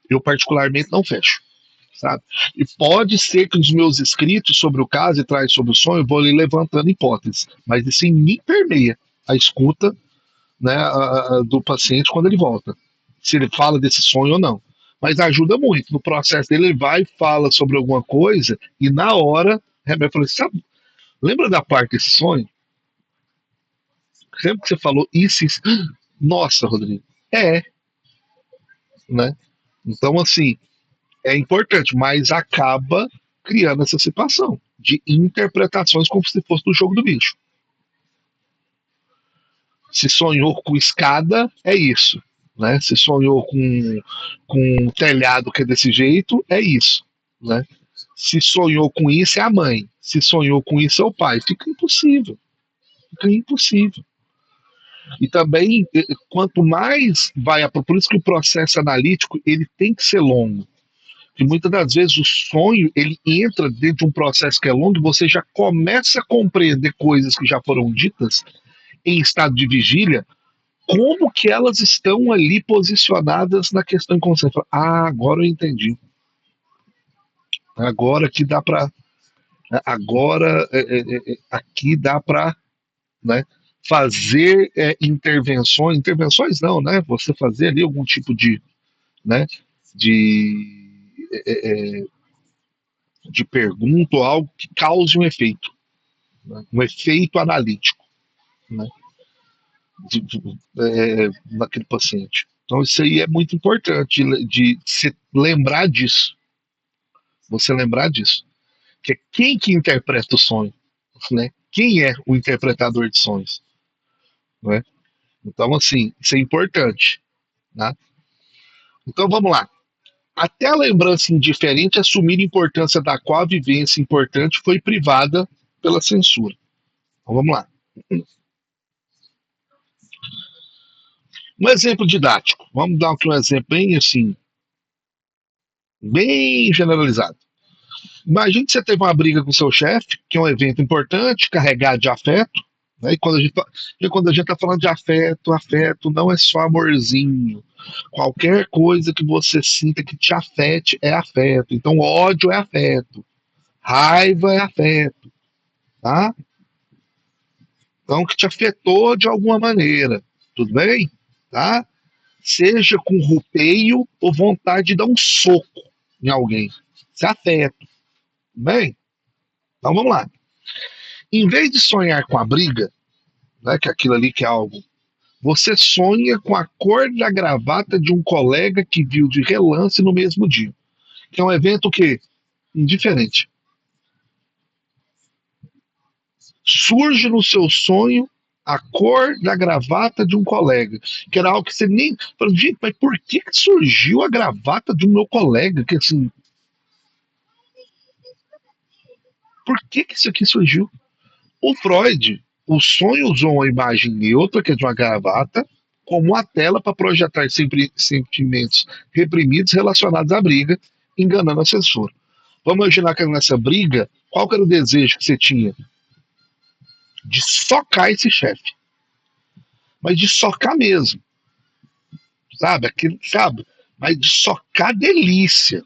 S1: Eu, particularmente, não fecho. Sabe? E pode ser que os meus escritos sobre o caso e traz sobre o sonho, eu vou ali levantando hipóteses, mas isso me permeia a escuta, né, do paciente quando ele volta, se ele fala desse sonho ou não. Mas ajuda muito. No processo dele, ele vai, fala sobre alguma coisa, e na hora, Rebeca falou: sabe, lembra da parte desse sonho? Sempre que você falou isso. Nossa, Rodrigo, né? Então, assim, é importante, mas acaba criando essa situação de interpretações como se fosse do jogo do bicho. Se sonhou com escada, é isso. Né? Se sonhou com um telhado que é desse jeito, é isso. Né? Se sonhou com isso, é a mãe. Se sonhou com isso, é o pai. Fica impossível. Fica impossível. E também, quanto mais vai... Por isso que o processo analítico ele tem que ser longo. Que muitas das vezes o sonho ele entra dentro de um processo que é longo e você já começa a compreender coisas que já foram ditas em estado de vigília, como que elas estão ali posicionadas na questão inconsciente. Ah, agora eu entendi. Agora que dá para, agora aqui dá para, né, fazer intervenções não, né? Você fazer ali algum tipo de, né, de de pergunta ou algo que cause um efeito, né? Um efeito analítico, né? Naquele paciente. Então isso aí é muito importante de se lembrar disso, você lembrar disso, que é quem que interpreta o sonho, né? Quem é o interpretador de sonhos, né? Então assim, isso é importante, né? Então vamos lá. Até a lembrança indiferente assumir a importância da qual a vivência importante foi privada pela censura. Então vamos lá. Um exemplo didático. Vamos dar aqui um exemplo bem assim, bem generalizado. Imagine que você teve uma briga com seu chefe, que é um evento importante, carregado de afeto. Né? E quando a gente está falando de afeto, afeto não é só amorzinho. Qualquer coisa que você sinta que te afete é afeto. Então, ódio é afeto. Raiva é afeto. Tá? Então, que te afetou de alguma maneira. Tudo bem? Tá? Seja com rupeio ou vontade de dar um soco em alguém. Isso é afeto. Tudo bem? Então, vamos lá. Em vez de sonhar com a briga, né, que aquilo ali que é algo, você sonha com a cor da gravata de um colega que viu de relance no mesmo dia. Que é um evento que indiferente. Surge no seu sonho a cor da gravata de um colega, que era algo que você nem... Gente, mas por que surgiu a gravata do meu colega? Que assim, por que isso aqui surgiu? O Freud, o sonho usou uma imagem neutra, que é de uma gravata, como uma tela para projetar sentimentos reprimidos relacionados à briga, enganando a censura. Vamos imaginar que nessa briga, qual que era o desejo que você tinha? De socar esse chefe. Mas de socar mesmo. Sabe? Aquilo, sabe? Mas de socar delícia.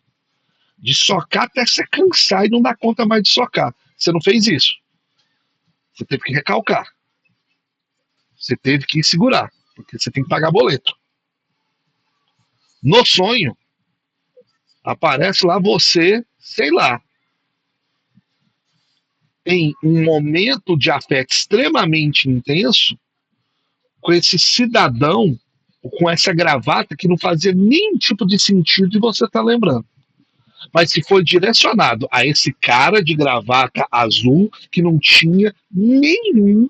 S1: De socar até você cansar e não dar conta mais de socar. Você não fez isso. Você teve que recalcar. Você teve que segurar. Porque você tem que pagar boleto. No sonho, aparece lá você, sei lá, em um momento de afeto extremamente intenso com esse cidadão com essa gravata que não fazia nenhum tipo de sentido de você estar lembrando. Mas se foi direcionado a esse cara de gravata azul que não tinha nenhum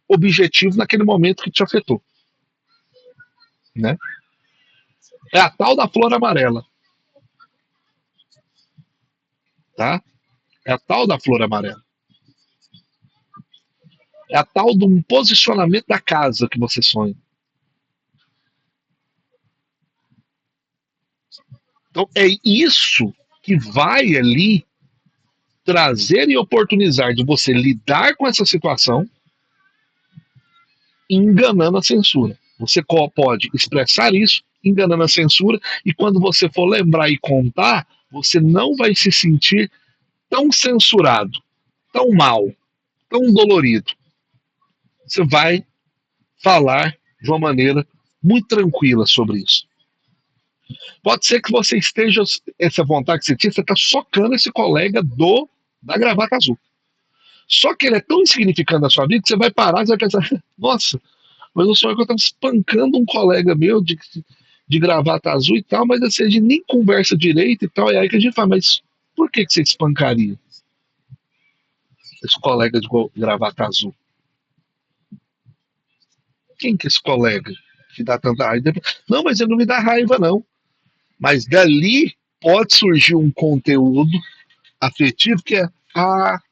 S1: objetivo naquele momento que te afetou, né? É a tal da flor amarela, tá? É a tal da flor amarela. É a tal de um posicionamento da casa que você sonha. Então é isso que vai ali trazer e oportunizar de você lidar com essa situação enganando a censura. Você pode expressar isso enganando a censura e quando você for lembrar e contar, você não vai se sentir tão censurado, tão mal, tão dolorido. Você vai falar de uma maneira muito tranquila sobre isso. Pode ser que você esteja, essa vontade que você tinha, você está socando esse colega da gravata azul. Só que ele é tão insignificante na sua vida que você vai parar e vai pensar, nossa, mas o sonho é que eu estava espancando um colega meu de gravata azul e tal, mas assim, a gente nem conversa direito e tal, e aí que a gente fala, mas por que você espancaria esse colega de gravata azul? Quem que é esse colega que dá tanta raiva? Não, mas ele não me dá raiva, não. Mas dali pode surgir um conteúdo afetivo que é,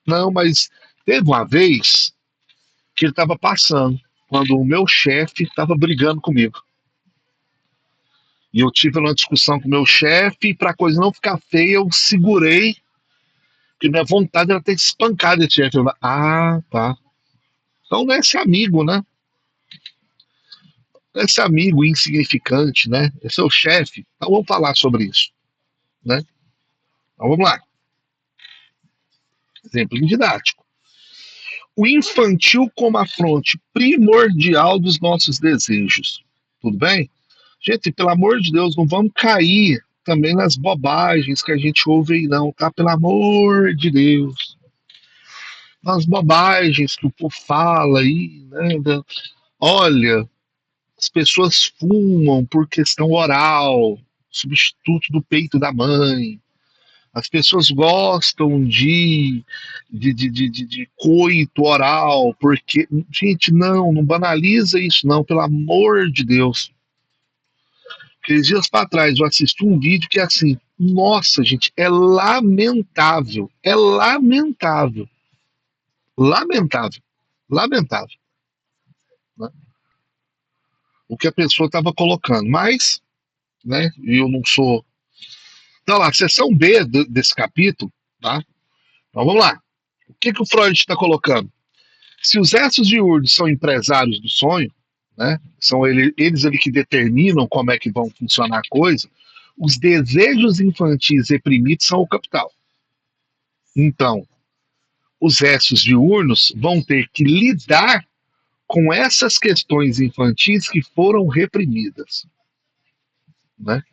S1: não, mas teve uma vez que ele estava passando, quando o meu chefe estava brigando comigo. E eu tive uma discussão com o meu chefe, e para a coisa não ficar feia, eu segurei, porque minha vontade era ter espancado esse chefe. Tá. Então não é esse amigo, né? Não é esse amigo insignificante, né? Esse é o chefe. Então vamos falar sobre isso, né? Então vamos lá. Exemplo didático. O infantil como a fronte primordial dos nossos desejos. Tudo bem? Gente, pelo amor de Deus, não vamos cair também nas bobagens que a gente ouve aí, não, tá? Pelo amor de Deus. Nas bobagens que o povo fala aí, né? Olha, as pessoas fumam por questão oral, substituto do peito da mãe. As pessoas gostam de coito oral, porque. Gente, não banaliza isso, não, pelo amor de Deus. Aqueles dias para trás eu assisti um vídeo que é assim, nossa, gente, é lamentável. É lamentável. Lamentável. Lamentável. Né? O que a pessoa estava colocando. Mas, né, eu não sou. Então lá, seção B desse capítulo, tá? Então vamos lá. O que o Freud está colocando? Se os restos diurnos são empresários do sonho, né, são eles ali que determinam como é que vão funcionar a coisa, os desejos infantis reprimidos são o capital. Então, os restos diurnos vão ter que lidar com essas questões infantis que foram reprimidas. Né?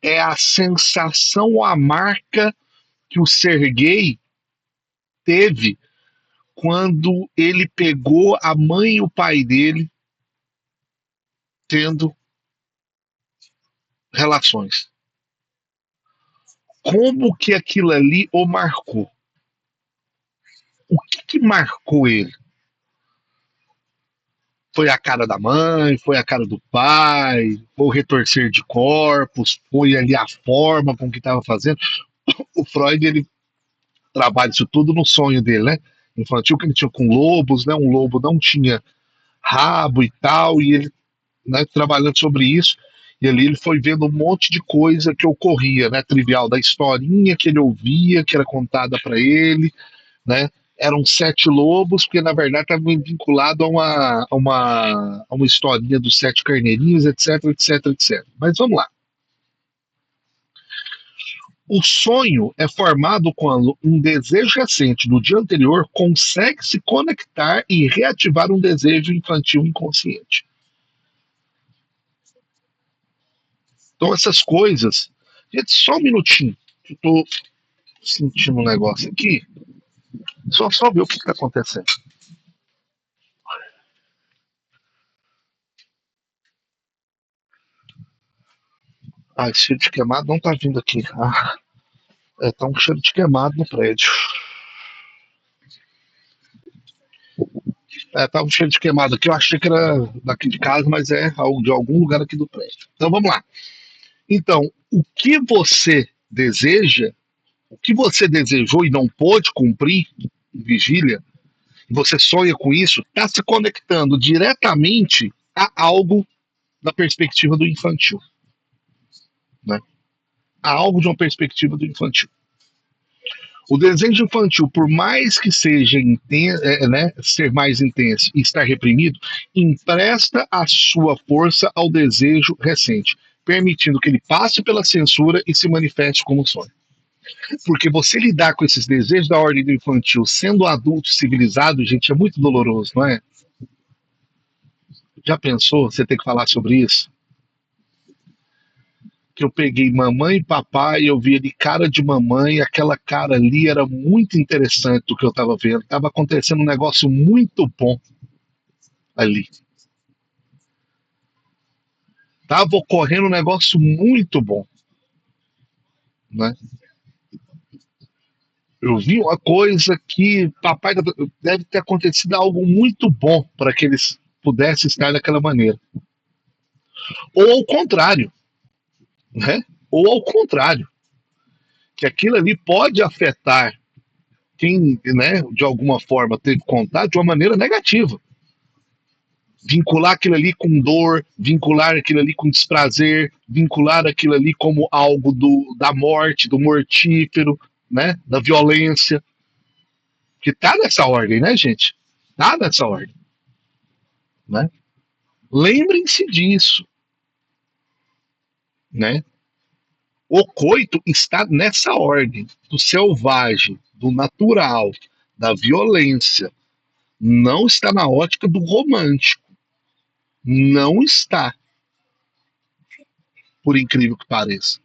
S1: É a sensação, a marca que o Serguei teve quando ele pegou a mãe e o pai dele tendo relações. Como que aquilo ali o marcou? O que marcou ele? Foi a cara da mãe, foi a cara do pai, foi o retorcer de corpos, foi ali a forma com que estava fazendo. O Freud, ele trabalha isso tudo no sonho dele, né? Infantil que ele tinha com lobos, né? Um lobo não tinha rabo e tal, e ele, né, trabalhando sobre isso, e ali ele foi vendo um monte de coisa que ocorria, né? Trivial da historinha que ele ouvia, que era contada para ele, né? Eram sete lobos, porque na verdade estava vinculado a uma historinha dos sete carneirinhos, etc, etc, etc. Mas vamos lá. O sonho é formado quando um desejo recente do dia anterior consegue se conectar e reativar um desejo infantil inconsciente. Então essas coisas... Gente, só um minutinho, que eu estou sentindo um negócio aqui. Só ver o que está acontecendo. Ah, esse cheiro de queimado não tá vindo aqui. Ah, tá um cheiro de queimado no prédio. Tá um cheiro de queimado aqui. Eu achei que era daqui de casa, mas é de algum lugar aqui do prédio. Então vamos lá. Então, o que você deseja, o que você desejou e não pôde cumprir em vigília, e você sonha com isso, está se conectando diretamente a algo da perspectiva do infantil, né? A algo de uma perspectiva do infantil. O desejo infantil, por mais que seja né, ser mais intenso e estar reprimido, empresta a sua força ao desejo recente, permitindo que ele passe pela censura e se manifeste como sonho. Porque você lidar com esses desejos da ordem do infantil sendo adulto civilizado, gente, é muito doloroso, não é? Já pensou você ter que falar sobre isso? Que eu peguei mamãe e papai, eu vi ele cara de mamãe, aquela cara ali era muito interessante do que eu estava vendo. Estava acontecendo um negócio muito bom ali. Estava ocorrendo um negócio muito bom, né? Eu vi uma coisa que papai deve ter acontecido algo muito bom para que eles pudessem estar daquela maneira. Ou ao contrário, né? Ou ao contrário, que aquilo ali pode afetar quem, né, de alguma forma teve contato de uma maneira negativa. Vincular aquilo ali com dor, vincular aquilo ali com desprazer, vincular aquilo ali como algo da morte, do mortífero, né, da violência, que tá nessa ordem, né, gente? Tá nessa ordem, né? Lembrem-se disso, né? O coito está nessa ordem, do selvagem, do natural, da violência. Não está na ótica do romântico. Não está, por incrível que pareça.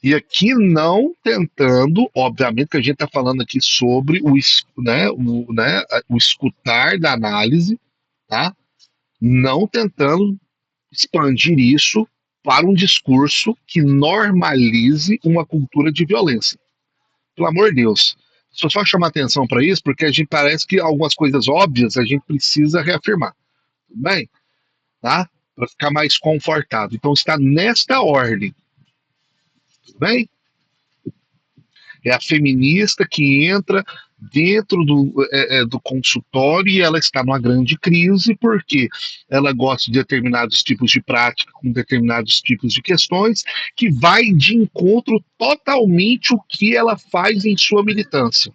S1: E aqui não tentando, obviamente que a gente está falando aqui sobre o escutar da análise, tá? Não tentando expandir isso para um discurso que normalize uma cultura de violência. Pelo amor de Deus. Só chamar atenção para isso, porque a gente parece que algumas coisas óbvias a gente precisa reafirmar. Tudo bem? Tá? Para ficar mais confortável. Então está nesta ordem. Tudo bem? É a feminista que entra dentro do consultório e ela está numa grande crise porque ela gosta de determinados tipos de prática com determinados tipos de questões que vai de encontro totalmente o que ela faz em sua militância.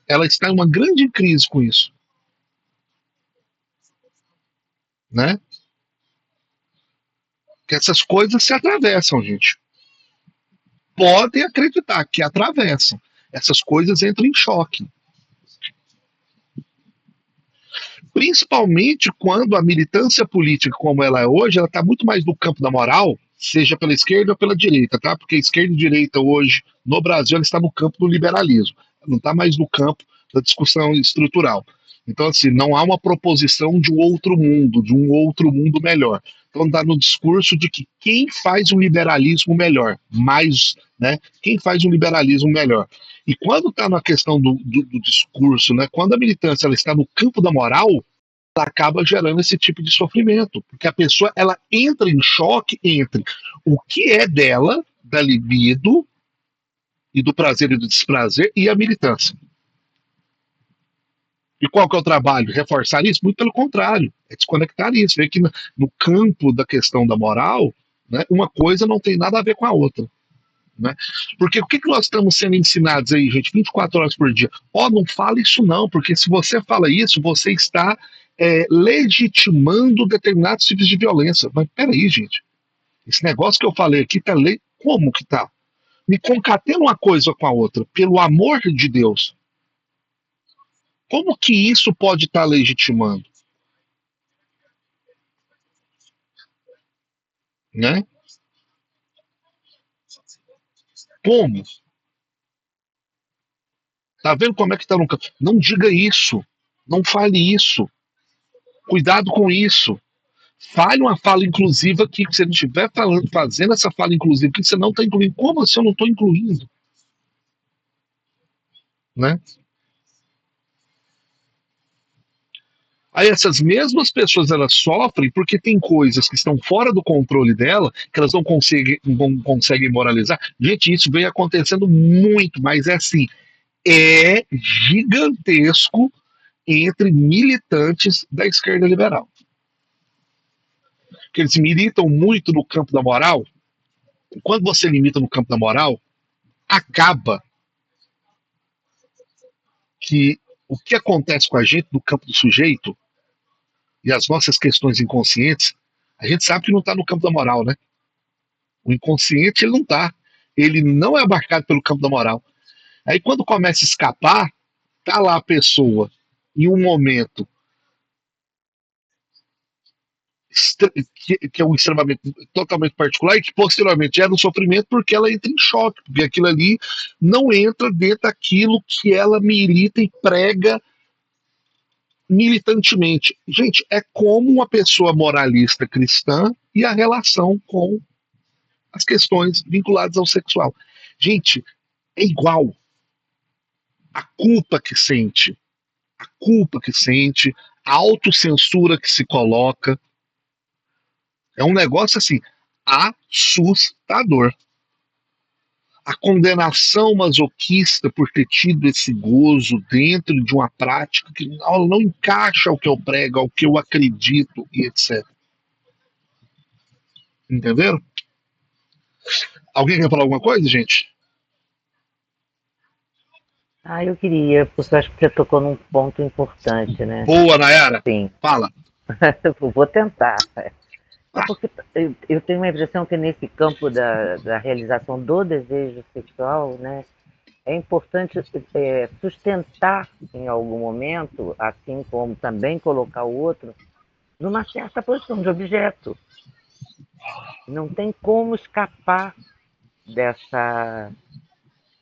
S1: Ela está em uma grande crise com isso, né? Que essas coisas se atravessam, gente. Podem acreditar que atravessam. Essas coisas entram em choque. Principalmente quando a militância política, como ela é hoje, ela está muito mais no campo da moral, seja pela esquerda ou pela direita, tá? Porque a esquerda e a direita hoje, no Brasil, ela está no campo do liberalismo, não está mais no campo da discussão estrutural. Então, assim, não há uma proposição de um outro mundo melhor. Então, está no discurso de que quem faz um liberalismo melhor, mais, né? Quem faz um liberalismo melhor. E quando está na questão do discurso, né? Quando a militância ela está no campo da moral, ela acaba gerando esse tipo de sofrimento, porque a pessoa ela entra em choque entre o que é dela, da libido e do prazer e do desprazer e a militância. E qual que é o trabalho? Reforçar isso? Muito pelo contrário, é desconectar isso, ver que no campo da questão da moral, né, uma coisa não tem nada a ver com a outra. Né? Porque o que, que nós estamos sendo ensinados aí, gente, 24 horas por dia? Não fala isso não, porque se você fala isso, você está legitimando determinados tipos de violência. Mas peraí, gente, esse negócio que eu falei aqui tá como que tá? Me concatena uma coisa com a outra, pelo amor de Deus. Como que isso pode estar legitimando? Né? Como? Tá vendo como é que tá no campo? Não diga isso. Não fale isso. Cuidado com isso. Fale uma fala inclusiva aqui, que você não estiver falando, fazendo essa fala inclusiva, que você não está incluindo. Como assim eu não estou incluindo? Né? Aí essas mesmas pessoas elas sofrem porque tem coisas que estão fora do controle dela, que elas não conseguem moralizar. Gente, isso vem acontecendo muito, mas é assim, é gigantesco entre militantes da esquerda liberal. Que eles militam muito no campo da moral. Quando você limita no campo da moral, acaba que o que acontece com a gente no campo do sujeito e as nossas questões inconscientes, a gente sabe que não está no campo da moral, né? O inconsciente ele não está. Ele não é abarcado pelo campo da moral. Aí quando começa a escapar, tá lá a pessoa em um momento que é um extremamente totalmente particular e que posteriormente gera um sofrimento porque ela entra em choque, porque aquilo ali não entra dentro daquilo que ela milita e prega militantemente. Gente, é como uma pessoa moralista cristã e a relação com as questões vinculadas ao sexual. Gente, é igual. A culpa que sente, a autocensura que se coloca, é um negócio assim, assustador. A condenação masoquista por ter tido esse gozo dentro de uma prática que não encaixa ao que eu prego, ao que eu acredito e etc. Entenderam? Alguém quer falar alguma coisa, gente?
S2: Eu queria, porque eu acho que você tocou num ponto importante, né?
S1: Boa, Nayara.
S2: Sim,
S1: Fala.
S2: vou tentar. É
S1: Ah,
S2: porque eu tenho uma impressão que nesse campo da realização do desejo sexual, né, é importante sustentar em algum momento, assim como também colocar o outro, numa certa posição de objeto. Não tem como escapar dessa.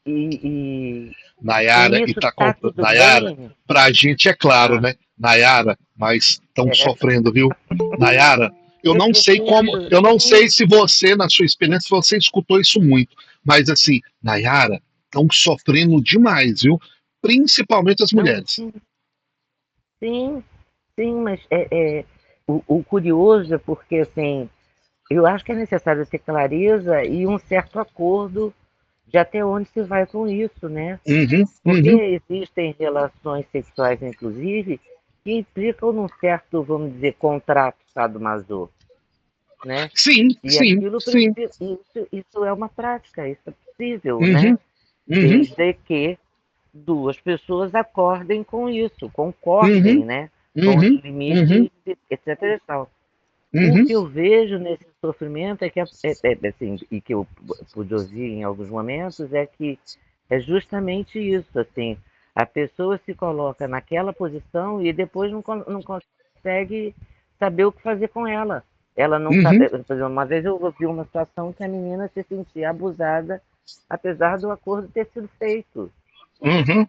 S2: E com
S1: Nayara,
S2: isso tá tudo
S1: Nayara,
S2: bem.
S1: pra gente é claro,
S2: Ah,
S1: né? Nayara, mas estão
S2: é,
S1: sofrendo, viu? Nayara, eu
S2: eu
S1: não
S2: tô
S1: sei como,
S2: vendo,
S1: eu não
S2: sim,
S1: sei se você, na sua experiência, se você escutou isso muito, mas assim, Nayara, estão sofrendo demais, viu? Principalmente as
S2: não,
S1: mulheres.
S2: sim, sim, sim, mas o curioso é porque, assim, eu acho que é necessário ter clareza e um certo acordo de até onde se vai com isso, né?
S1: Uhum,
S2: Porque
S1: uhum.
S2: existem relações sexuais, inclusive, que implicam num certo, vamos dizer, contrato sadomaso, né?
S1: Sim,
S2: E
S1: sim,
S2: aquilo
S1: sim.
S2: precisa, isso é uma prática, isso é possível, né?
S1: Uhum, uhum,
S2: Desde que duas pessoas acordem com isso,
S1: uhum,
S2: concordem, né? Com os
S1: uhum, uhum,
S2: limites, etc. E tal. O
S1: uhum,
S2: que eu vejo nesse sofrimento é que, assim, e que eu pude ouvir em alguns momentos, é que é justamente isso, assim, a pessoa se coloca naquela posição e depois não consegue saber o que fazer com ela. Ela não
S1: uhum,
S2: sabe, por exemplo, uma vez eu ouvi uma situação que a menina se sentia abusada, apesar do acordo ter sido feito.
S1: uhum,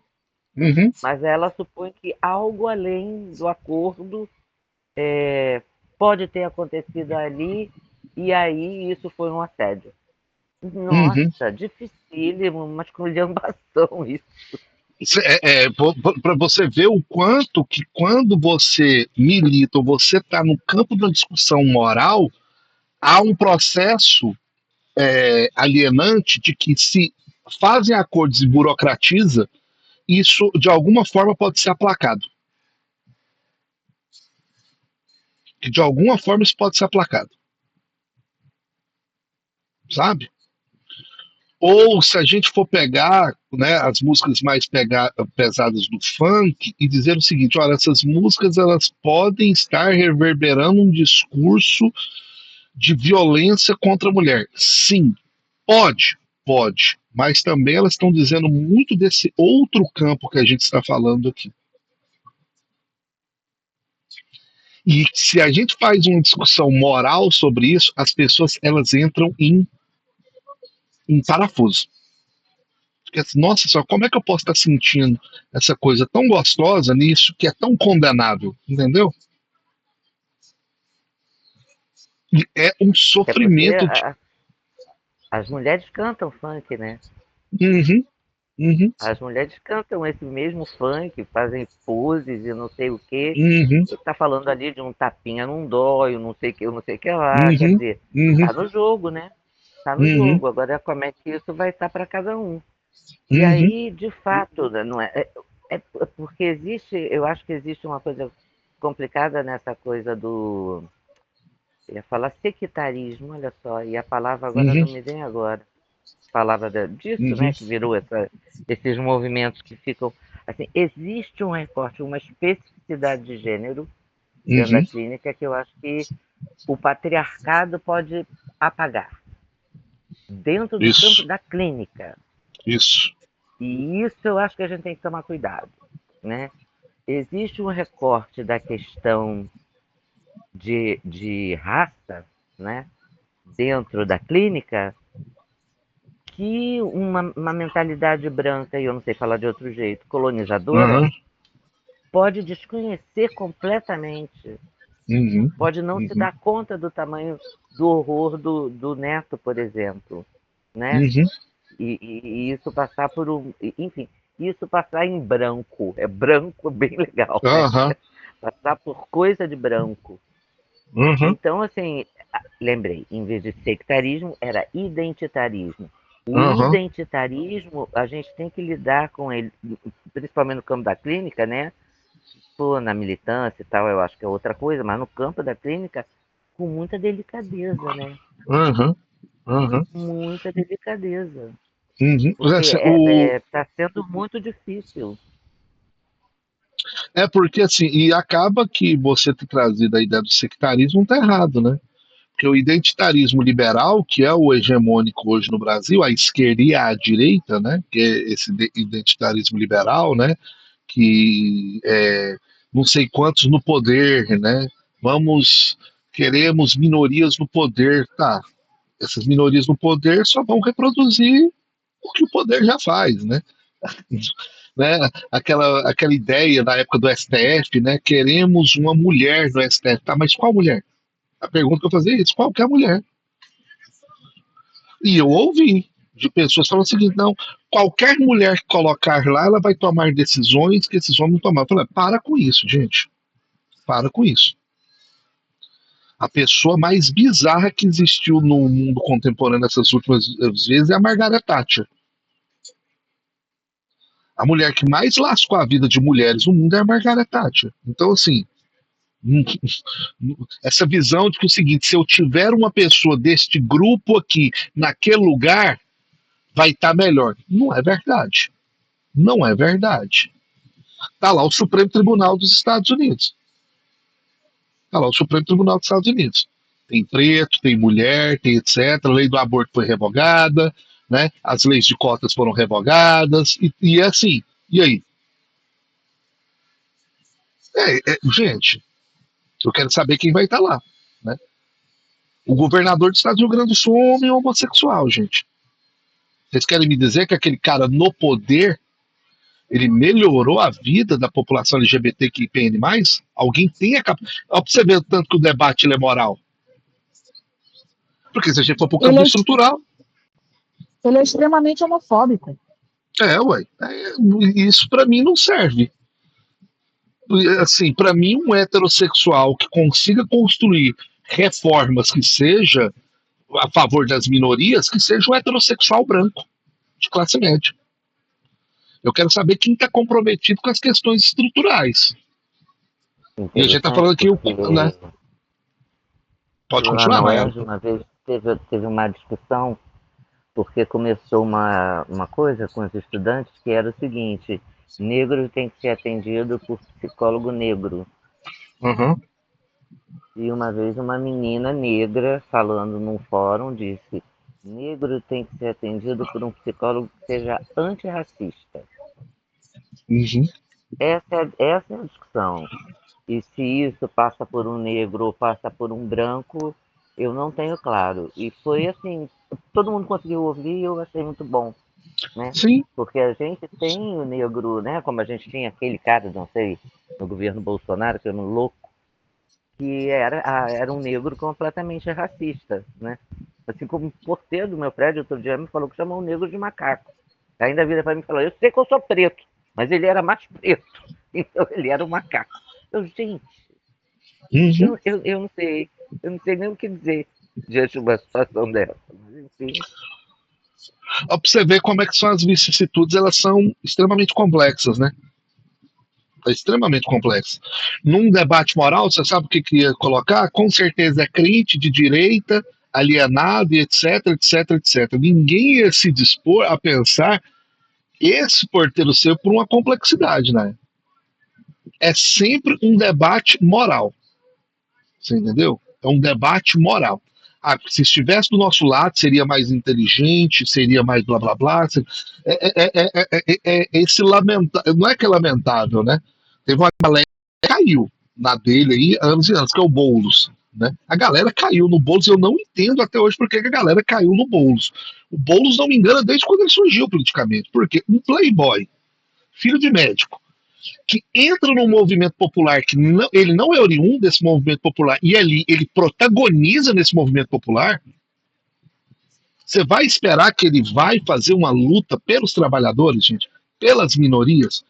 S1: uhum,
S2: Mas ela supõe que algo além do acordo pode ter acontecido ali e aí isso foi um assédio.
S1: uhum.
S2: Nossa, dificílimo, uma esculhambação isso.
S1: Para você ver o quanto que quando você milita ou você está no campo da discussão moral, há um processo alienante de que se fazem acordos e burocratiza, isso de alguma forma pode ser aplacado. Que de alguma forma isso pode ser aplacado, sabe? Ou se a gente for pegar, né, as músicas mais pesadas do funk e dizer o seguinte, olha, essas músicas elas podem estar reverberando um discurso de violência contra a mulher. Sim, pode, mas também elas estão dizendo muito desse outro campo que a gente está falando aqui. E se a gente faz uma discussão moral sobre isso, as pessoas elas entram em parafuso. Porque, assim, nossa só, como é que eu posso estar sentindo essa coisa tão gostosa nisso que é tão condenável, entendeu? E é um
S2: Até porque
S1: sofrimento de.
S2: as mulheres cantam funk, né?
S1: Uhum, uhum,
S2: As mulheres cantam esse mesmo funk, fazem poses e não sei o quê.
S1: uhum,
S2: Ele tá falando ali de um tapinha não dói, não sei o que, não sei o que lá. Quer
S1: uhum,
S2: dizer,
S1: uhum,
S2: tá no jogo, né? Tá no
S1: uhum,
S2: jogo. Agora, como é que isso vai estar para cada um? E
S1: uhum,
S2: aí, de fato, né, não é, é porque existe, eu acho que existe uma coisa complicada nessa coisa do, eu ia falar sectarismo, olha só, e a palavra agora
S1: uhum,
S2: não me vem agora. Palavra disso,
S1: uhum,
S2: né, que virou esses movimentos que ficam, assim, existe um recorte, uma especificidade de gênero dentro da
S1: uhum.
S2: clínica que eu acho que o patriarcado pode apagar dentro do campo
S1: Isso,
S2: da clínica.
S1: isso.
S2: E isso eu acho que a gente tem que tomar cuidado, né? Existe um recorte da questão de raça, né, dentro da clínica, que uma mentalidade branca, e eu não sei falar de outro jeito, colonizadora,
S1: Aham,
S2: pode desconhecer completamente,
S1: uhum,
S2: pode não se
S1: uhum,
S2: dar conta do tamanho do horror do neto, por exemplo, né?
S1: uhum,
S2: E isso passar por um. Enfim, isso passar em branco. É branco bem legal, né?
S1: aham,
S2: Passar por coisa de branco.
S1: uhum,
S2: Então, assim, lembrei, em vez de sectarismo, era identitarismo. O
S1: aham,
S2: identitarismo, a gente tem que lidar com ele, principalmente no campo da clínica, né? Pô, na militância e tal, eu acho que é outra coisa, mas no campo da clínica, com muita delicadeza, né?
S1: aham, aham,
S2: Muita delicadeza.
S1: uhum.
S2: Porque
S1: Assim, o,
S2: está sendo muito difícil.
S1: é porque assim, e acaba que você ter trazido a ideia do sectarismo tá errado, né? Porque o identitarismo liberal, que é o hegemônico hoje no Brasil, a esquerda e a direita, né? Que é esse identitarismo liberal, né? Que é, não sei quantos no poder, né? Vamos, queremos minorias no poder, tá? Essas minorias no poder só vão reproduzir o que o poder já faz, né? Né? Aquela ideia da época do STF, né? Queremos uma mulher no STF, tá? Mas qual mulher? A pergunta que eu fazia é isso: qualquer mulher. E eu ouvi de pessoas falando o seguinte: não, qualquer mulher que colocar lá, ela vai tomar decisões que esses homens não tomaram. Eu falei: para com isso, gente. Para com isso. A pessoa mais bizarra que existiu no mundo contemporâneo nessas últimas vezes é a Margaret Thatcher. A mulher que mais lascou a vida de mulheres no mundo é a Margaret Thatcher. Então, assim, essa visão de que é o seguinte: se eu tiver uma pessoa deste grupo aqui, naquele lugar, vai estar melhor. Não é verdade. Não é verdade. Está lá o Supremo Tribunal dos Estados Unidos. Está lá o Supremo Tribunal dos Estados Unidos. Tem preto, tem mulher, tem etc. A lei do aborto foi revogada, né? As leis de cotas foram revogadas, e é assim. E aí? Gente, eu quero saber quem vai estar lá. Né? O governador do estado do Rio Grande do Sul é um homem homossexual, gente. Vocês querem me dizer que aquele cara no poder ele melhorou a vida da população LGBTQIPN+? Alguém tem a capacidade. Olha pra você ver o tanto que o debate ele é moral. Porque se a gente for pro campo
S4: Ele
S1: do
S4: é,
S1: estrutural,
S4: ele é extremamente homofóbico.
S1: ué. Isso para mim não serve. Assim, para mim, um heterossexual que consiga construir reformas que seja a favor das minorias, que seja um heterossexual branco, de classe média. Eu quero saber quem está comprometido com as questões estruturais. E a gente está falando
S2: Interessante,
S1: aqui,
S2: porque
S1: né? Pode
S2: lá
S1: continuar,
S2: na
S1: Mayara.
S2: UERJ, uma vez, teve uma discussão, porque começou uma coisa com os estudantes que era o seguinte: negro tem que ser atendido por psicólogo negro.
S1: Uhum.
S2: E uma vez uma menina negra, falando num fórum, disse: negro tem que ser atendido por um psicólogo que seja antirracista.
S1: Uhum.
S2: Essa é a discussão. E se isso passa por um negro ou passa por um branco, eu não tenho claro. E foi assim, todo mundo conseguiu ouvir e eu achei muito bom. né?
S1: Sim.
S2: Porque a gente tem o negro, né? Como a gente tinha aquele cara, não sei, no governo Bolsonaro, que era um louco, que era um negro completamente racista, né? Assim como o porteiro do meu prédio outro dia me falou que chamou um negro de macaco. Ainda vira para mim e falou, eu sei que eu sou preto, mas ele era mais preto, então ele era um macaco. Gente,
S1: Uhum.
S2: eu não sei nem o que dizer diante de uma situação dessa. Mas, enfim.
S1: Ó, pra você ver como é que são as vicissitudes, elas são extremamente complexas, né? É extremamente complexo. Num debate moral, você sabe o que ia colocar? Com certeza é crente de direita, alienado e etc, etc, etc. Ninguém ia se dispor a pensar esse porteiro seu por uma complexidade, né? É sempre um debate moral. Você entendeu? É um debate moral. Ah, se estivesse do nosso lado, seria mais inteligente, seria mais blá blá blá. Esse lamentável. Não é que é lamentável, né? Teve uma galera que caiu na dele aí anos e anos, que é o Boulos. Né? A galera caiu no Boulos e eu não entendo até hoje porque a galera caiu no Boulos. O Boulos não me engana desde quando ele surgiu politicamente. Porque um playboy, filho de médico, que entra num movimento popular que não, ele não é oriundo desse movimento popular e ali ele protagoniza nesse movimento popular, você vai esperar que ele vai fazer uma luta pelos trabalhadores, gente, pelas minorias?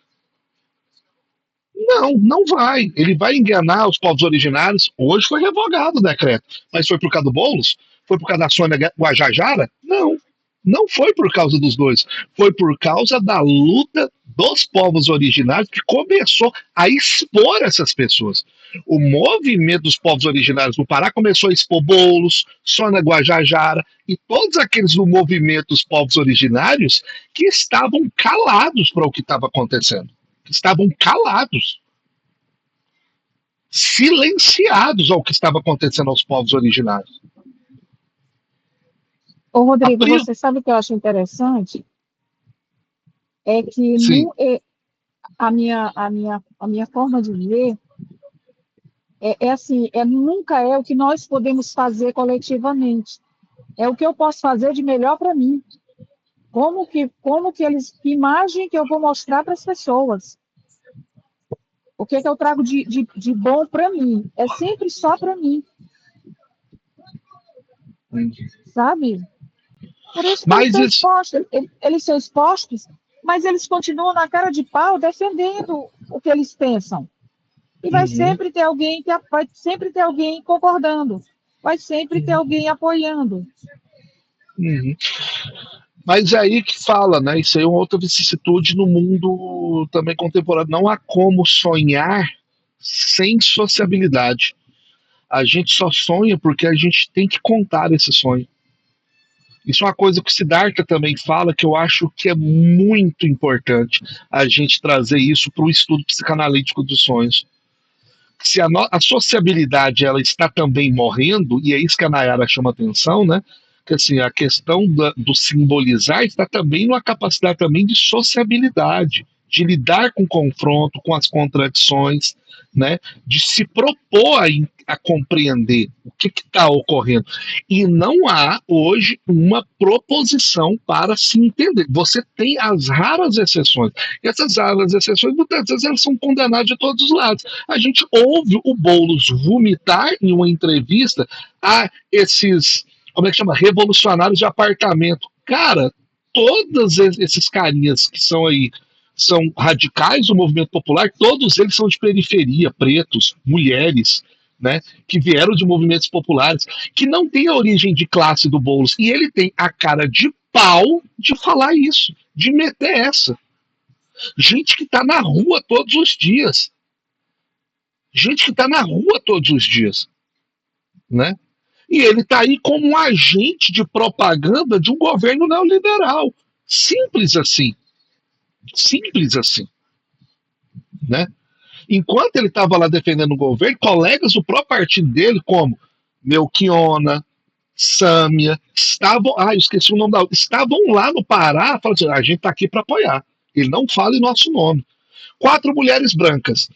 S1: Não, não vai. Ele vai enganar os povos originários. Hoje foi revogado o decreto. Mas foi por causa do Boulos? Foi por causa da Sônia Guajajara? Não. Não foi por causa dos dois. Foi por causa da luta dos povos originários que começou a expor essas pessoas. O movimento dos povos originários no Pará começou a expor Boulos, Sônia Guajajara e todos aqueles do movimento dos povos originários que estavam calados para o que estava acontecendo. Estavam calados, silenciados ao que estava acontecendo aos povos originários.
S4: Ô, Rodrigo, você sabe o que eu acho interessante? É que a minha forma de ver assim, nunca é o que nós podemos fazer coletivamente. É o que eu posso fazer de melhor para mim. Que imagem que eu vou mostrar para as pessoas? O que eu trago de bom para mim? É sempre só para mim. Sabe? Por isso que eles são expostos, mas eles continuam na cara de pau defendendo o que eles pensam. E vai sempre ter alguém concordando. Vai sempre ter alguém apoiando.
S1: Mas é aí que fala, né? Isso aí é uma outra vicissitude no mundo também contemporâneo. Não há como sonhar sem sociabilidade. A gente só sonha porque a gente tem que contar esse sonho. Isso é uma coisa que o Siddhartha também fala, que eu acho que é muito importante a gente trazer isso para o estudo psicanalítico dos sonhos. Se a sociabilidade ela está também morrendo, e é isso que a Nayara chama atenção, né? Que assim, a questão do simbolizar está também numa capacidade também de sociabilidade, de lidar com o confronto, com as contradições, né? De se propor a compreender o que está ocorrendo. E não há hoje uma proposição para se entender. Você tem as raras exceções. E essas raras exceções, muitas vezes, elas são condenadas de todos os lados. A gente ouve o Boulos vomitar em uma entrevista a esses, como é que chama? Revolucionários de apartamento. Cara, todos esses carinhas que são aí, são radicais do movimento popular, todos eles são de periferia, pretos, mulheres, né, que vieram de movimentos populares, que não tem a origem de classe do Boulos. E ele tem a cara de pau de falar isso, de meter essa. Gente que está na rua todos os dias. Gente que está na rua todos os dias. Né? E ele está aí como um agente de propaganda de um governo neoliberal. Simples assim. Simples assim. Né? Enquanto ele estava lá defendendo o governo, colegas do próprio partido dele, como Melchiona, Sâmia, estavam. Ah, eu esqueci o nome da. Estavam lá no Pará, falando assim: a gente está aqui para apoiar. Ele não fala em nosso nome. 4 mulheres brancas.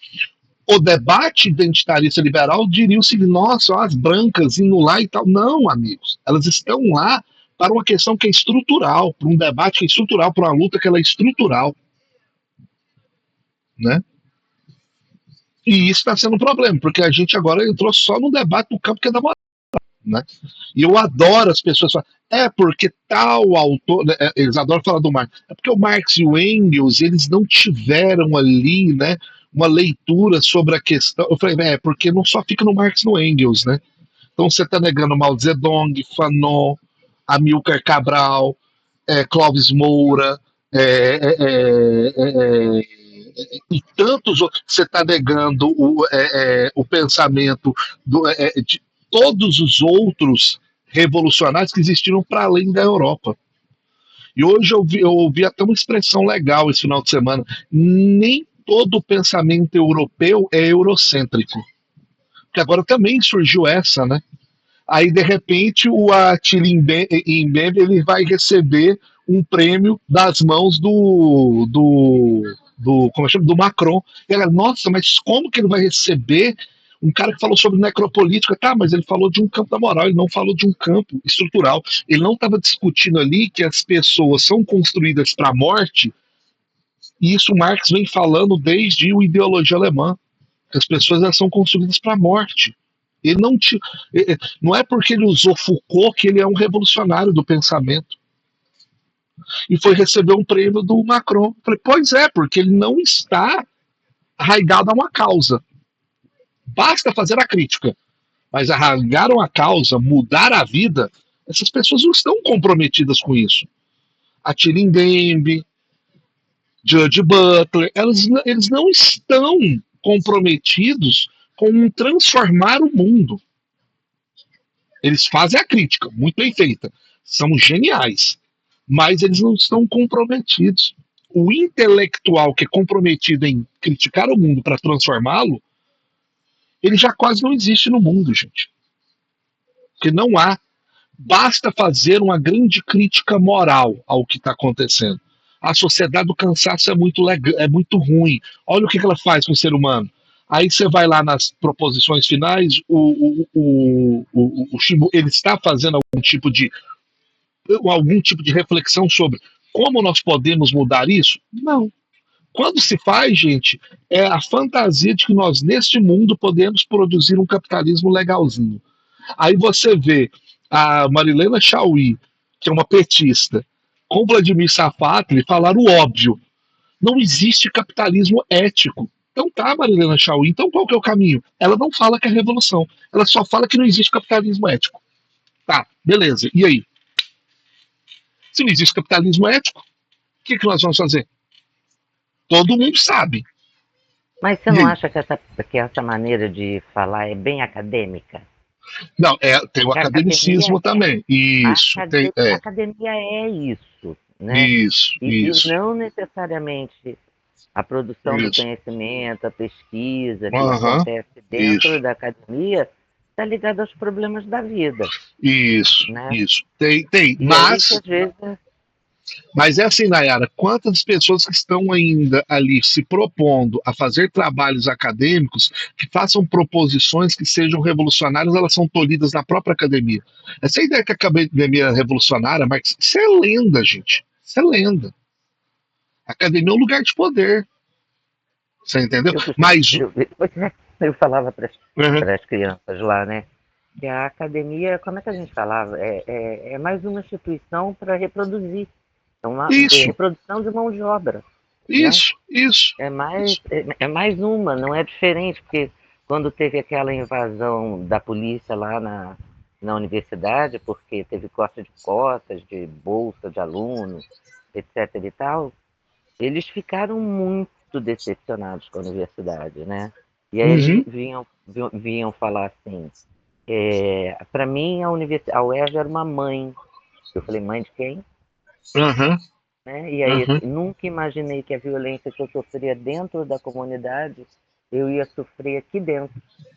S1: O debate identitarista liberal diria o seguinte: nossa, as brancas indo lá e tal. Não, amigos. Elas estão lá para uma questão que é estrutural, para um debate que é estrutural, para uma luta que ela é estrutural, né? E isso está sendo um problema, porque a gente agora entrou só no debate do campo que é da moral, né? E eu adoro as pessoas falarem, porque tal autor, né, eles adoram falar do Marx, é porque o Marx e o Engels, eles não tiveram ali, né, uma leitura sobre a questão. Eu falei, porque não só fica no Marx e no Engels, né? Então você está negando Mao Zedong, Fanon, Amilcar Cabral, Clóvis Moura, e tantos outros. Você está negando o pensamento de todos os outros revolucionários que existiram para além da Europa. E hoje eu ouvi até uma expressão legal esse final de semana. Nem todo o pensamento europeu é eurocêntrico. Porque agora também surgiu essa, né? Aí, de repente, o Attila Mbembe ele vai receber um prêmio das mãos como chama? Do Macron. E ela, nossa, mas como que ele vai receber um cara que falou sobre necropolítica? Tá, mas ele falou de um campo da moral, ele não falou de um campo estrutural. Ele não estava discutindo ali que as pessoas são construídas para a morte, e isso Marx vem falando desde o Ideologia Alemã, que as pessoas elas são construídas para a morte. Ele não é porque ele usou Foucault que ele é um revolucionário do pensamento. E foi receber um prêmio do Macron. Falei, pois é, porque ele não está arraigado a uma causa. Basta fazer a crítica. Mas arraigar uma causa, mudar a vida, essas pessoas não estão comprometidas com isso. Attila Mbembe, Judge Butler, eles não estão comprometidos com transformar o mundo. Eles fazem a crítica, muito bem feita. São geniais. Mas eles não estão comprometidos. O intelectual que é comprometido em criticar o mundo para transformá-lo, ele já quase não existe no mundo, gente. Porque não há. Basta fazer uma grande crítica moral ao que está acontecendo. A sociedade do cansaço é muito ruim. Olha o que ela faz com o ser humano. Aí você vai lá nas proposições finais, o Chimbo, ele está fazendo algum tipo de reflexão sobre como nós podemos mudar isso? Não. Quando se faz, gente, é a fantasia de que nós, neste mundo, podemos produzir um capitalismo legalzinho. Aí você vê a Marilena Chauí, que é uma petista, com Vladimir Safatli, falar o óbvio. Não existe capitalismo ético. Então tá, Marilena Chauí, então qual que é o caminho? Ela não fala que é revolução, ela só fala que não existe capitalismo ético. Tá, beleza, e aí? Se não existe capitalismo ético, o que nós vamos fazer? Todo mundo sabe.
S2: Mas você não acha que essa maneira de falar é bem acadêmica?
S1: Não, tem o academicismo também. Isso.
S2: A academia é isso, né?
S1: Isso.
S2: E não necessariamente a produção do conhecimento, a pesquisa que acontece dentro da academia está ligada aos problemas da vida.
S1: Isso, né? Isso. Tem. Mas é assim, Nayara, quantas pessoas que estão ainda ali se propondo a fazer trabalhos acadêmicos que façam proposições que sejam revolucionárias, elas são tolhidas na própria academia. Essa ideia que a academia é revolucionária, Marx, isso é lenda, gente. Isso é lenda. A academia é um lugar de poder. Você entendeu?
S2: Eu falava para as crianças lá, né? Que a academia, como é que a gente falava? É mais uma instituição para reproduzir. É uma reprodução de mão de obra.
S1: Isso.
S2: É mais uma, não é diferente, porque quando teve aquela invasão da polícia lá na universidade, porque teve corte de cotas, de bolsa de alunos, etc. e tal, eles ficaram muito decepcionados com a universidade, né? E aí eles vinham falar assim, para mim a UERJ era uma mãe. Eu falei, mãe de quem? Né? E aí nunca imaginei que a violência que eu sofria dentro da comunidade eu ia sofrer aqui dentro,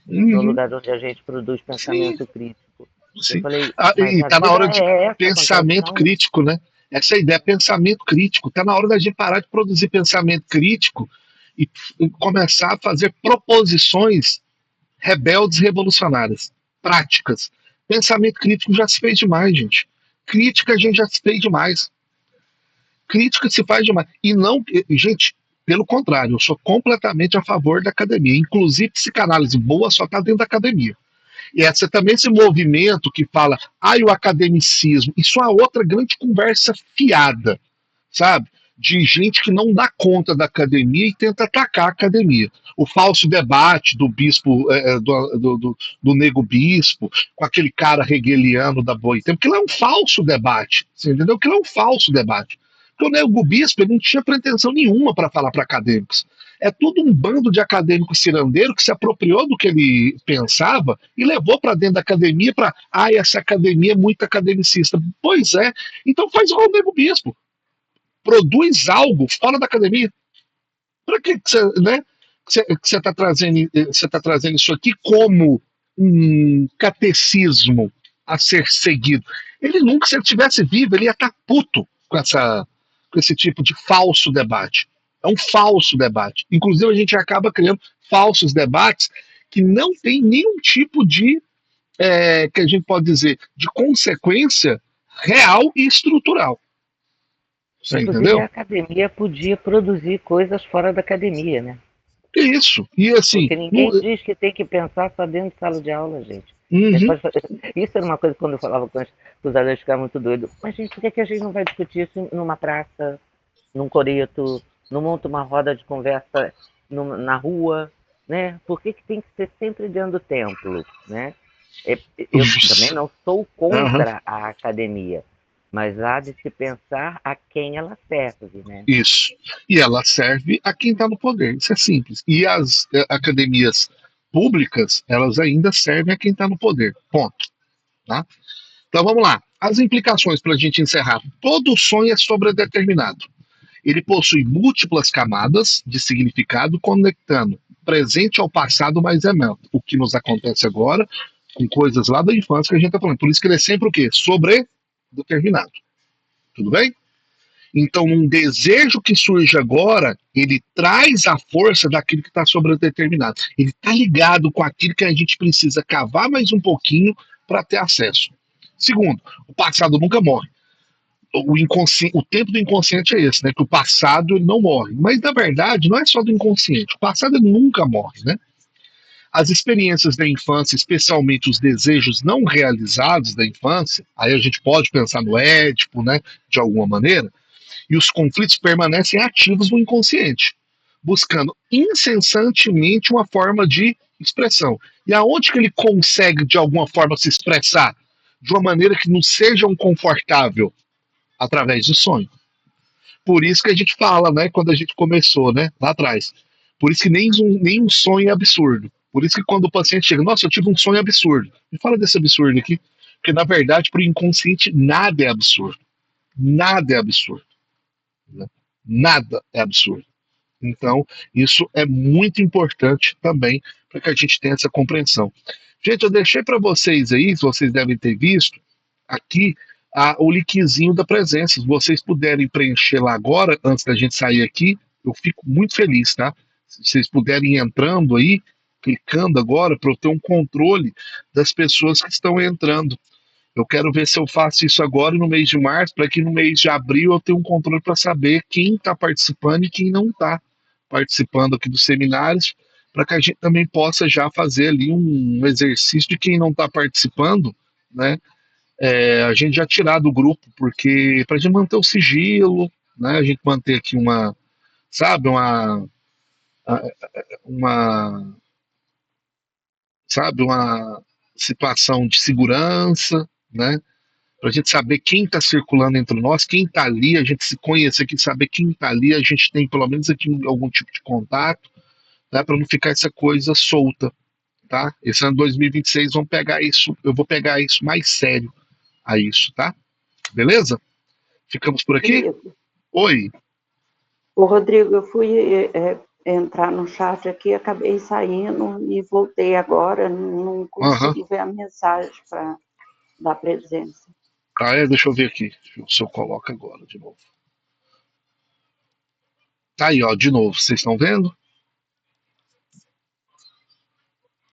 S2: no lugar onde a gente produz pensamento crítico.
S1: Sim. Eu falei, e está na hora de pensamento crítico, né? Essa ideia, pensamento crítico. Está na hora da gente parar de produzir pensamento crítico e começar a fazer proposições rebeldes revolucionárias, práticas. Pensamento crítico já se fez demais, gente. crítica a gente já fez demais. Crítica se faz demais. E não, gente, pelo contrário, eu sou completamente a favor da academia. Inclusive, psicanálise boa só está dentro da academia. E essa também esse movimento que fala, o academicismo, isso é outra grande conversa fiada, sabe? De gente que não dá conta da academia e tenta atacar a academia. O falso debate do bispo, do nego bispo, com aquele cara hegeliano da Boitempo, que é um falso debate, você entendeu? Que é um falso debate. Porque o nego bispo ele não tinha pretensão nenhuma para falar para acadêmicos. É tudo um bando de acadêmicos cirandeiro que se apropriou do que ele pensava e levou para dentro da academia para, essa academia é muito academicista. Pois é, então faz igual o nego bispo. Produz algo fora da academia. Para que você, né? Que você está trazendo isso aqui como um catecismo a ser seguido? Ele nunca, se ele estivesse vivo, ele ia estar puto com esse tipo de falso debate. É um falso debate. Inclusive, a gente acaba criando falsos debates que não tem nenhum tipo de, que a gente pode dizer, de consequência real e estrutural. Você
S2: Inclusive,
S1: entendeu?
S2: a academia podia produzir coisas fora da academia, né?
S1: Isso. E assim.
S2: Porque ninguém diz que tem que pensar só dentro de sala de aula, gente. Isso era uma coisa que quando eu falava com os alunos ficavam muito doidos. Mas, gente, por que a gente não vai discutir isso numa praça, num coreto, não monta uma roda de conversa na rua, né? Por que tem que ser sempre dentro do templo, né? Eu também não sou contra a academia, mas há de se pensar a quem ela serve, né?
S1: Isso. E ela serve a quem está no poder. Isso é simples. E as academias públicas, elas ainda servem a quem está no poder. Ponto. Tá? Então vamos lá. As implicações para a gente encerrar. Todo sonho é sobredeterminado. Ele possui múltiplas camadas de significado conectando presente ao passado mais remoto. O que nos acontece agora com coisas lá da infância que a gente está falando. Por isso que ele é sempre o quê? Sobredeterminado. Tudo bem? Então, um desejo que surge agora, ele traz a força daquilo que está sobredeterminado. Ele está ligado com aquilo que a gente precisa cavar mais um pouquinho para ter acesso. Segundo, o passado nunca morre. O tempo do inconsciente é esse, né? Que o passado ele não morre. Mas, na verdade, não é só do inconsciente. O passado ele nunca morre, né? As experiências da infância, especialmente os desejos não realizados da infância, aí a gente pode pensar no Édipo, né? De alguma maneira, e os conflitos permanecem ativos no inconsciente, buscando incessantemente uma forma de expressão. E aonde que ele consegue, de alguma forma, se expressar de uma maneira que não seja um confortável? Através do sonho. Por isso que a gente fala, né, quando a gente começou, né, lá atrás. Por isso que nenhum sonho é absurdo. Por isso que quando o paciente chega, nossa, eu tive um sonho absurdo. Me fala desse absurdo aqui. Porque, na verdade, para o inconsciente, nada é absurdo. Nada é absurdo. Nada é absurdo. Então, isso é muito importante também para que a gente tenha essa compreensão. Gente, eu deixei para vocês aí, vocês devem ter visto, aqui o linkzinho da presença. Se vocês puderem preencher lá agora, antes da gente sair aqui, eu fico muito feliz, tá? Se vocês puderem ir entrando aí, clicando agora, para eu ter um controle das pessoas que estão entrando. Eu quero ver se eu faço isso agora no mês de março, para que no mês de abril eu tenha um controle para saber quem está participando e quem não está participando aqui dos seminários, para que a gente também possa já fazer ali um exercício de quem não está participando, né? A gente já tirar do grupo, porque para a gente manter o sigilo, né? A gente manter aqui sabe, uma, sabe, uma situação de segurança, né? Para a gente saber quem está circulando entre nós, quem está ali, a gente se conhecer aqui, saber quem está ali, a gente tem pelo menos aqui algum tipo de contato, né, para não ficar essa coisa solta, tá? Esse ano 2026 vamos pegar isso, eu vou pegar isso mais sério a isso, tá? Beleza? Ficamos por aqui?
S5: Rodrigo.
S1: Oi.
S5: Ô, Rodrigo, eu fui entrar no chat aqui, acabei saindo e voltei agora, não consegui ver a mensagem para dar presença.
S1: Deixa eu ver aqui, se eu coloco agora de novo. Tá aí, ó, de novo, vocês estão vendo?